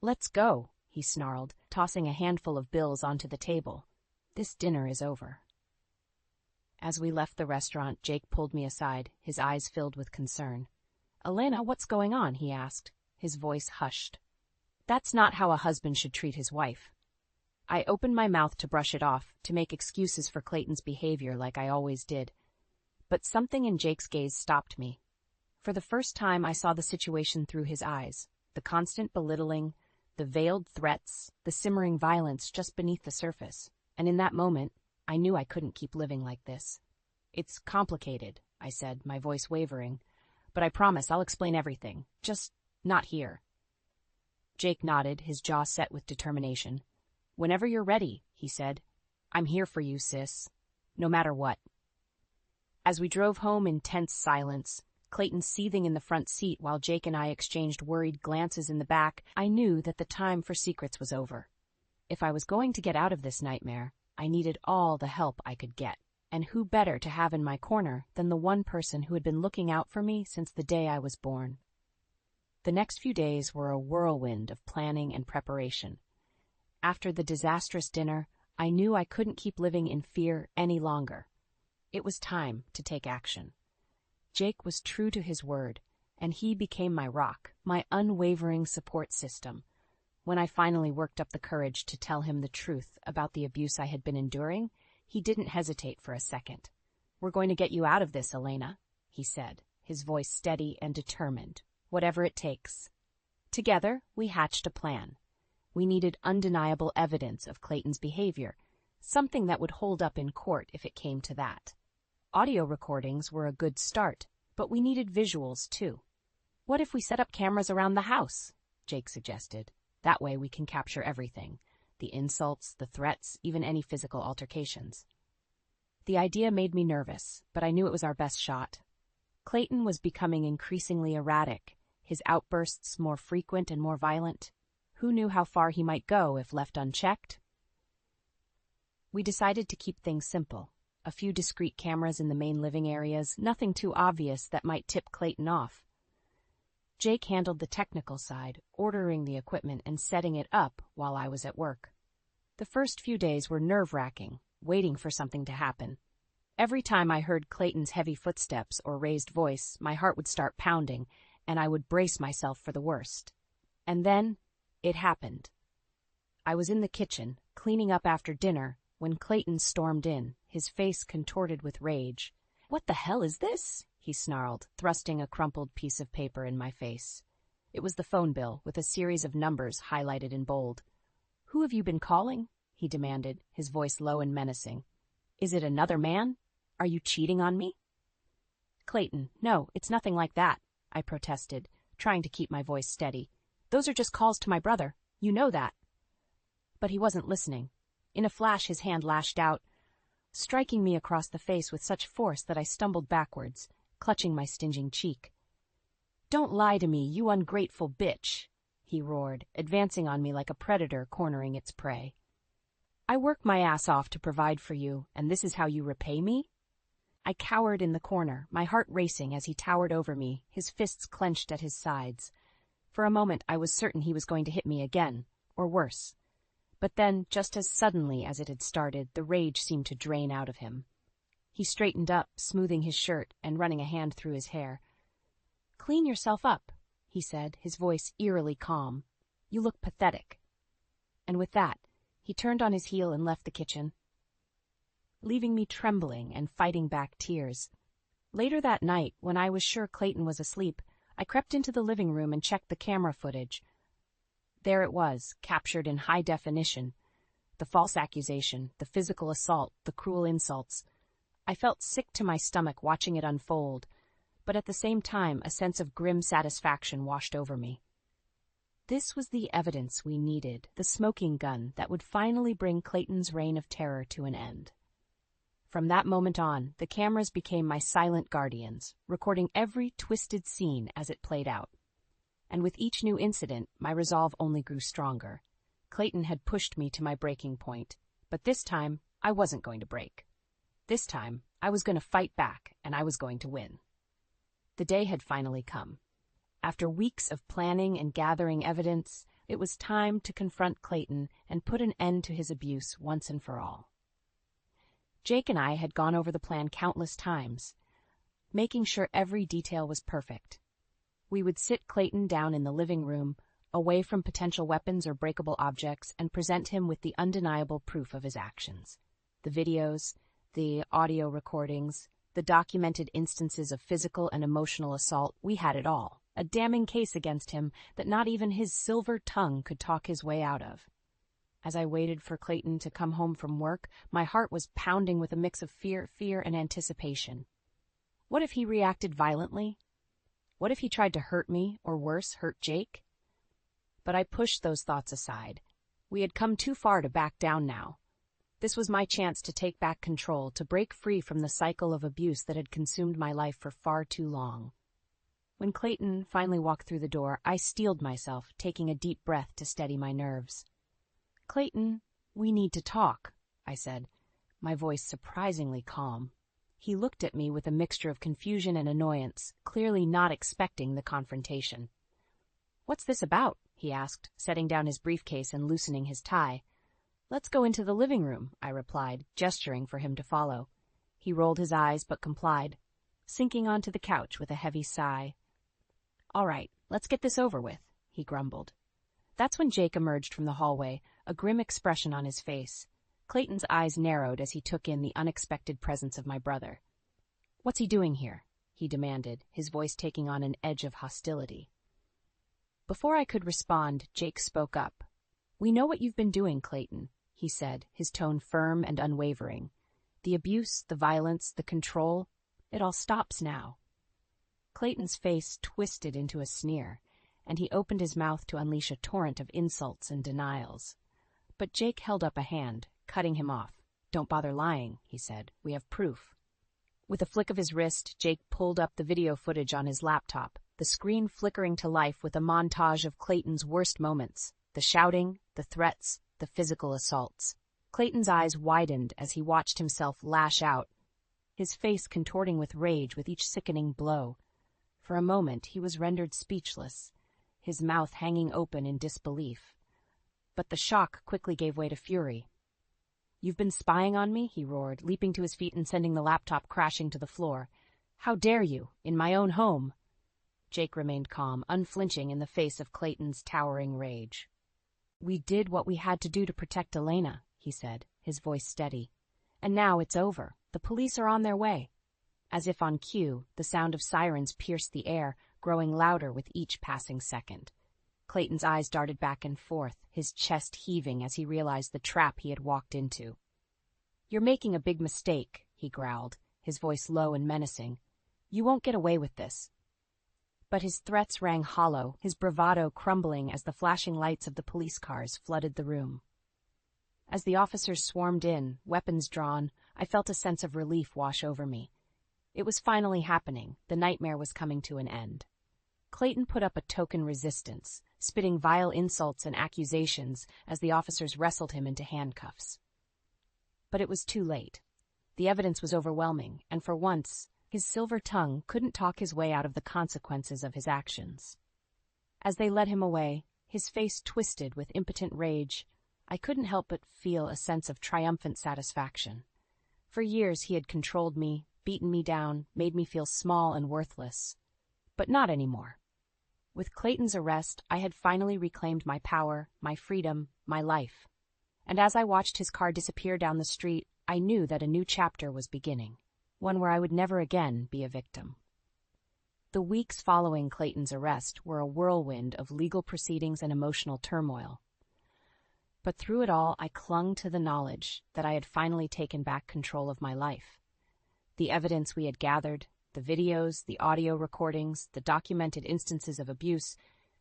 Let's go, he snarled, tossing a handful of bills onto the table. This dinner is over. As we left the restaurant, Jake pulled me aside, his eyes filled with concern. "Elena, what's going on?" he asked, his voice hushed. "That's not how a husband should treat his wife." I opened my mouth to brush it off, to make excuses for Clayton's behavior like I always did. But something in Jake's gaze stopped me. For the first time, I saw the situation through his eyes, the constant belittling, the veiled threats, the simmering violence just beneath the surface. And in that moment, I knew I couldn't keep living like this. "It's complicated," I said, my voice wavering. "But I promise I'll explain everything. Just not here." Jake nodded, his jaw set with determination. "Whenever you're ready," he said. "I'm here for you, sis. No matter what." As we drove home in tense silence, Clayton seething in the front seat while Jake and I exchanged worried glances in the back, I knew that the time for secrets was over. If I was going to get out of this nightmare, I needed all the help I could get. And who better to have in my corner than the one person who had been looking out for me since the day I was born? The next few days were a whirlwind of planning and preparation. After the disastrous dinner, I knew I couldn't keep living in fear any longer. It was time to take action. Jake was true to his word, and he became my rock, my unwavering support system. When I finally worked up the courage to tell him the truth about the abuse I had been enduring, he didn't hesitate for a second. "We're going to get you out of this, Elena," he said, his voice steady and determined, "whatever it takes." Together, we hatched a plan. We needed undeniable evidence of Clayton's behavior, something that would hold up in court if it came to that. Audio recordings were a good start, but we needed visuals too. "What if we set up cameras around the house?" Jake suggested. "That way we can capture everything. The insults, the threats, even any physical altercations." The idea made me nervous, but I knew it was our best shot. Clayton was becoming increasingly erratic, his outbursts more frequent and more violent. Who knew how far he might go if left unchecked? We decided to keep things simple. A few discreet cameras in the main living areas, nothing too obvious that might tip Clayton off. Jake handled the technical side, ordering the equipment and setting it up while I was at work. The first few days were nerve-wracking, waiting for something to happen. Every time I heard Clayton's heavy footsteps or raised voice, my heart would start pounding, and I would brace myself for the worst. And then, it happened. I was in the kitchen, cleaning up after dinner, when Clayton stormed in, his face contorted with rage. "What the hell is this?" he snarled, thrusting a crumpled piece of paper in my face. It was the phone bill, with a series of numbers highlighted in bold. "Who have you been calling?" he demanded, his voice low and menacing. "Is it another man? Are you cheating on me?" "Clayton, no, it's nothing like that," I protested, trying to keep my voice steady. "Those are just calls to my brother. You know that." But he wasn't listening. In a flash, his hand lashed out, striking me across the face with such force that I stumbled backwards, clutching my stinging cheek. "Don't lie to me, you ungrateful bitch," he roared, advancing on me like a predator cornering its prey. "I work my ass off to provide for you, and this is how you repay me?" I cowered in the corner, my heart racing as he towered over me, his fists clenched at his sides. For a moment I was certain he was going to hit me again, or worse. But then, just as suddenly as it had started, the rage seemed to drain out of him. He straightened up, smoothing his shirt and running a hand through his hair. "Clean yourself up," he said, his voice eerily calm. "You look pathetic." And with that, he turned on his heel and left the kitchen, leaving me trembling and fighting back tears. Later that night, when I was sure Clayton was asleep, I crept into the living room and checked the camera footage. There it was, captured in high definition. The false accusation, the physical assault, the cruel insults. I felt sick to my stomach watching it unfold, but at the same time a sense of grim satisfaction washed over me. This was the evidence we needed, the smoking gun that would finally bring Clayton's reign of terror to an end. From that moment on, the cameras became my silent guardians, recording every twisted scene as it played out. And with each new incident, my resolve only grew stronger. Clayton had pushed me to my breaking point, but this time, I wasn't going to break. This time, I was going to fight back, and I was going to win. The day had finally come. After weeks of planning and gathering evidence, it was time to confront Clayton and put an end to his abuse once and for all. Jake and I had gone over the plan countless times, making sure every detail was perfect. We would sit Clayton down in the living room, away from potential weapons or breakable objects, and present him with the undeniable proof of his actions. The videos, the audio recordings, the documented instances of physical and emotional assault, we had it all. A damning case against him that not even his silver tongue could talk his way out of. As I waited for Clayton to come home from work, my heart was pounding with a mix of fear, and anticipation. What if he reacted violently? What if he tried to hurt me, or worse, hurt Jake? But I pushed those thoughts aside. We had come too far to back down now. This was my chance to take back control, to break free from the cycle of abuse that had consumed my life for far too long. When Clayton finally walked through the door, I steeled myself, taking a deep breath to steady my nerves. "Clayton, we need to talk," I said, my voice surprisingly calm. He looked at me with a mixture of confusion and annoyance, clearly not expecting the confrontation. "What's this about?" he asked, setting down his briefcase and loosening his tie. "Let's go into the living room," I replied, gesturing for him to follow. He rolled his eyes but complied, sinking onto the couch with a heavy sigh. "All right, let's get this over with," he grumbled. That's when Jake emerged from the hallway, a grim expression on his face. Clayton's eyes narrowed as he took in the unexpected presence of my brother. "What's he doing here?" he demanded, his voice taking on an edge of hostility. Before I could respond, Jake spoke up. "We know what you've been doing, Clayton," he said, his tone firm and unwavering. "The abuse, the violence, the control, it all stops now." Clayton's face twisted into a sneer, and he opened his mouth to unleash a torrent of insults and denials. But Jake held up a hand, cutting him off. "Don't bother lying," he said. "We have proof." With a flick of his wrist, Jake pulled up the video footage on his laptop, the screen flickering to life with a montage of Clayton's worst moments, the shouting, the threats, the physical assaults. Clayton's eyes widened as he watched himself lash out, his face contorting with rage with each sickening blow. For a moment, he was rendered speechless, his mouth hanging open in disbelief. But the shock quickly gave way to fury. "You've been spying on me?" he roared, leaping to his feet and sending the laptop crashing to the floor. "How dare you, in my own home?" Jake remained calm, unflinching in the face of Clayton's towering rage. "We did what we had to do to protect Elena," he said, his voice steady. "And now it's over. The police are on their way." As if on cue, the sound of sirens pierced the air, growing louder with each passing second. Clayton's eyes darted back and forth, his chest heaving as he realized the trap he had walked into. "You're making a big mistake," he growled, his voice low and menacing. "You won't get away with this." But his threats rang hollow, his bravado crumbling as the flashing lights of the police cars flooded the room. As the officers swarmed in, weapons drawn, I felt a sense of relief wash over me. It was finally happening. The nightmare was coming to an end. Clayton put up a token resistance, spitting vile insults and accusations as the officers wrestled him into handcuffs. But it was too late. The evidence was overwhelming, and for once, his silver tongue couldn't talk his way out of the consequences of his actions. As they led him away, his face twisted with impotent rage, I couldn't help but feel a sense of triumphant satisfaction. For years he had controlled me, beaten me down, made me feel small and worthless. But not anymore. With Clayton's arrest, I had finally reclaimed my power, my freedom, my life. And as I watched his car disappear down the street, I knew that a new chapter was beginning, one where I would never again be a victim. The weeks following Clayton's arrest were a whirlwind of legal proceedings and emotional turmoil. But through it all, I clung to the knowledge that I had finally taken back control of my life. The evidence we had gathered, the videos, the audio recordings, the documented instances of abuse,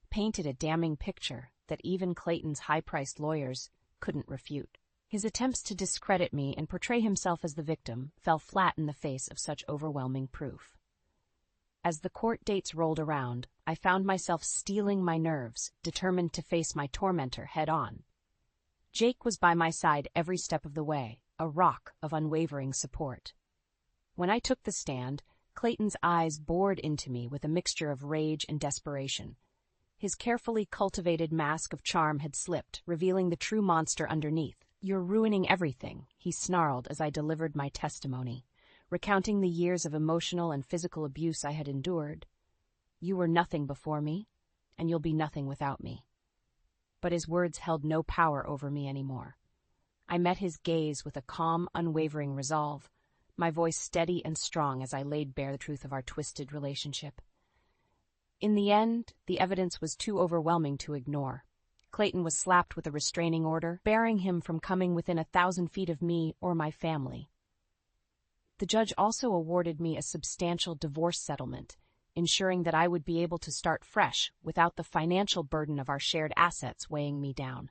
painted a damning picture that even Clayton's high-priced lawyers couldn't refute. His attempts to discredit me and portray himself as the victim fell flat in the face of such overwhelming proof. As the court dates rolled around, I found myself steeling my nerves, determined to face my tormentor head-on. Jake was by my side every step of the way, a rock of unwavering support. When I took the stand, Clayton's eyes bored into me with a mixture of rage and desperation. His carefully cultivated mask of charm had slipped, revealing the true monster underneath. "You're ruining everything," he snarled as I delivered my testimony, recounting the years of emotional and physical abuse I had endured. "You were nothing before me, and you'll be nothing without me." But his words held no power over me anymore. I met his gaze with a calm, unwavering resolve, my voice steady and strong as I laid bare the truth of our twisted relationship. In the end, the evidence was too overwhelming to ignore. Clayton was slapped with a restraining order, barring him from coming within 1,000 feet of me or my family. The judge also awarded me a substantial divorce settlement, ensuring that I would be able to start fresh without the financial burden of our shared assets weighing me down.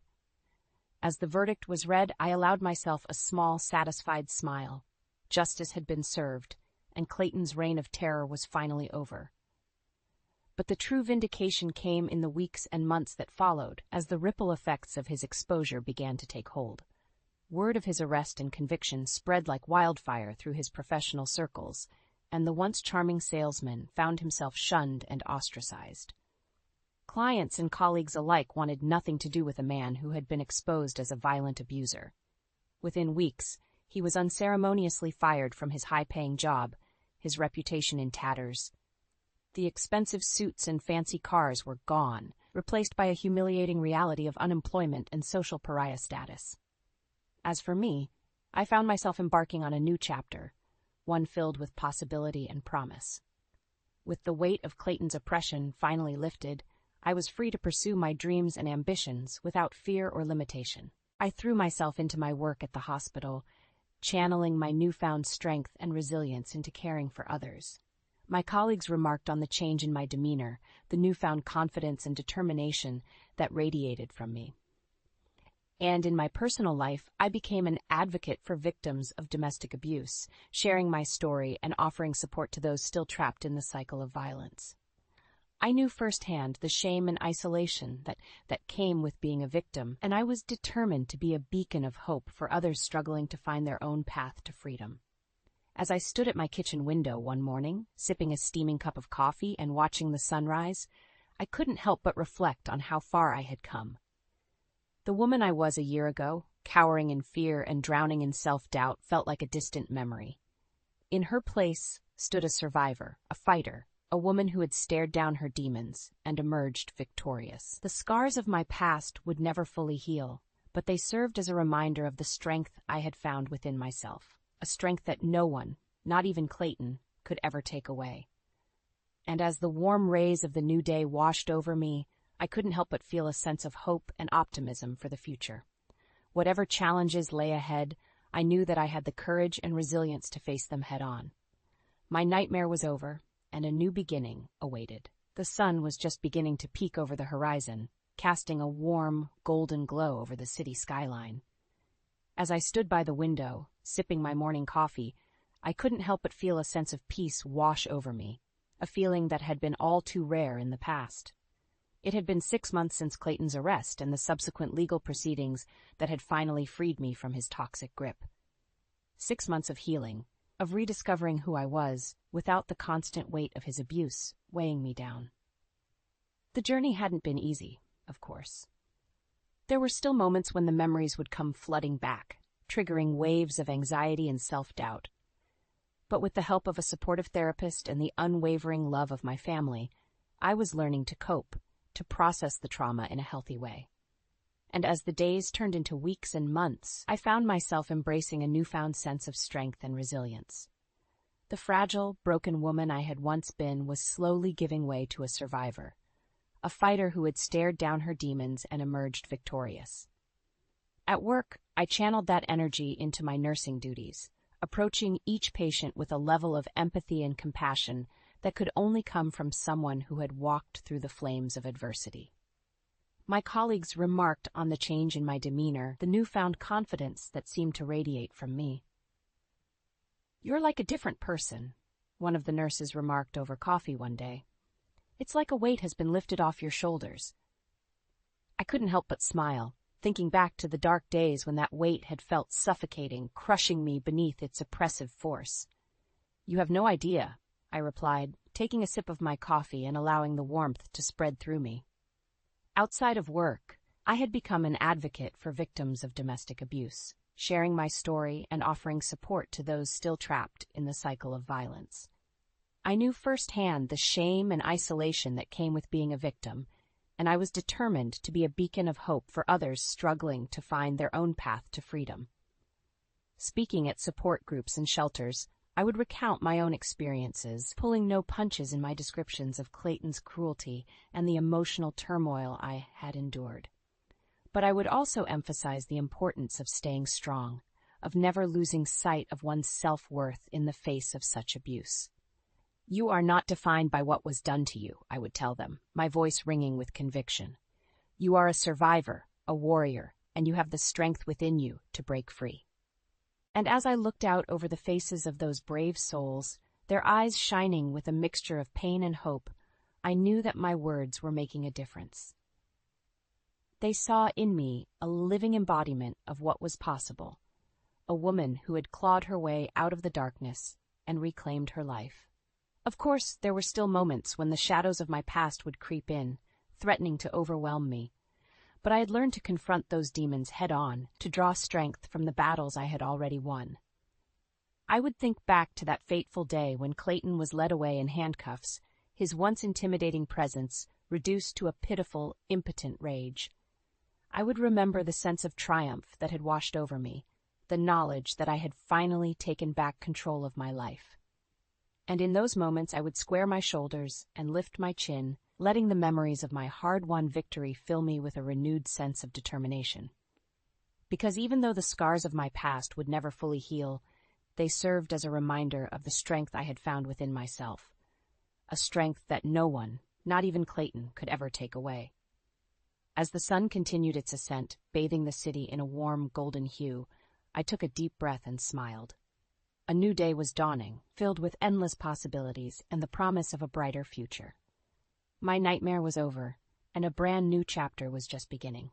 As the verdict was read, I allowed myself a small, satisfied smile. Justice had been served, and Clayton's reign of terror was finally over. But the true vindication came in the weeks and months that followed, as the ripple effects of his exposure began to take hold. Word of his arrest and conviction spread like wildfire through his professional circles, and the once charming salesman found himself shunned and ostracized. Clients and colleagues alike wanted nothing to do with a man who had been exposed as a violent abuser. Within weeks, he was unceremoniously fired from his high-paying job, his reputation in tatters. The expensive suits and fancy cars were gone, replaced by a humiliating reality of unemployment and social pariah status. As for me, I found myself embarking on a new chapter, one filled with possibility and promise. With the weight of Clayton's oppression finally lifted, I was free to pursue my dreams and ambitions without fear or limitation. I threw myself into my work at the hospital, channeling my newfound strength and resilience into caring for others. My colleagues remarked on the change in my demeanor, the newfound confidence and determination that radiated from me. And in my personal life, I became an advocate for victims of domestic abuse, sharing my story and offering support to those still trapped in the cycle of violence. I knew firsthand the shame and isolation that came with being a victim, and I was determined to be a beacon of hope for others struggling to find their own path to freedom. As I stood at my kitchen window one morning, sipping a steaming cup of coffee and watching the sunrise, I couldn't help but reflect on how far I had come. The woman I was a year ago, cowering in fear and drowning in self-doubt, felt like a distant memory. In her place stood a survivor, a fighter, a woman who had stared down her demons and emerged victorious. The scars of my past would never fully heal, but they served as a reminder of the strength I had found within myself, a strength that no one, not even Clayton, could ever take away. And as the warm rays of the new day washed over me, I couldn't help but feel a sense of hope and optimism for the future. Whatever challenges lay ahead, I knew that I had the courage and resilience to face them head-on. My nightmare was over, and a new beginning awaited. The sun was just beginning to peek over the horizon, casting a warm, golden glow over the city skyline. As I stood by the window, sipping my morning coffee, I couldn't help but feel a sense of peace wash over me, a feeling that had been all too rare in the past. It had been 6 months since Clayton's arrest and the subsequent legal proceedings that had finally freed me from his toxic grip. 6 months of healing, of rediscovering who I was, without the constant weight of his abuse weighing me down. The journey hadn't been easy, of course. There were still moments when the memories would come flooding back, triggering waves of anxiety and self-doubt. But with the help of a supportive therapist and the unwavering love of my family, I was learning to cope, to process the trauma in a healthy way. And as the days turned into weeks and months, I found myself embracing a newfound sense of strength and resilience. The fragile, broken woman I had once been was slowly giving way to a survivor, a fighter who had stared down her demons and emerged victorious. At work, I channeled that energy into my nursing duties, approaching each patient with a level of empathy and compassion that could only come from someone who had walked through the flames of adversity. My colleagues remarked on the change in my demeanor, the newfound confidence that seemed to radiate from me. "You're like a different person," one of the nurses remarked over coffee one day. "It's like a weight has been lifted off your shoulders." I couldn't help but smile, thinking back to the dark days when that weight had felt suffocating, crushing me beneath its oppressive force. "You have no idea," I replied, taking a sip of my coffee and allowing the warmth to spread through me. Outside of work, I had become an advocate for victims of domestic abuse, sharing my story and offering support to those still trapped in the cycle of violence. I knew firsthand the shame and isolation that came with being a victim, and I was determined to be a beacon of hope for others struggling to find their own path to freedom. Speaking at support groups and shelters, I would recount my own experiences, pulling no punches in my descriptions of Clayton's cruelty and the emotional turmoil I had endured. But I would also emphasize the importance of staying strong, of never losing sight of one's self-worth in the face of such abuse. "You are not defined by what was done to you," I would tell them, my voice ringing with conviction. "You are a survivor, a warrior, and you have the strength within you to break free." And as I looked out over the faces of those brave souls, their eyes shining with a mixture of pain and hope, I knew that my words were making a difference. They saw in me a living embodiment of what was possible, a woman who had clawed her way out of the darkness and reclaimed her life. Of course, there were still moments when the shadows of my past would creep in, threatening to overwhelm me. But I had learned to confront those demons head-on, to draw strength from the battles I had already won. I would think back to that fateful day when Clayton was led away in handcuffs, his once intimidating presence reduced to a pitiful, impotent rage. I would remember the sense of triumph that had washed over me, the knowledge that I had finally taken back control of my life. And in those moments I would square my shoulders and lift my chin, letting the memories of my hard-won victory fill me with a renewed sense of determination. Because even though the scars of my past would never fully heal, they served as a reminder of the strength I had found within myself, a strength that no one, not even Clayton, could ever take away. As the sun continued its ascent, bathing the city in a warm, golden hue, I took a deep breath and smiled. A new day was dawning, filled with endless possibilities and the promise of a brighter future. My nightmare was over, and a brand new chapter was just beginning.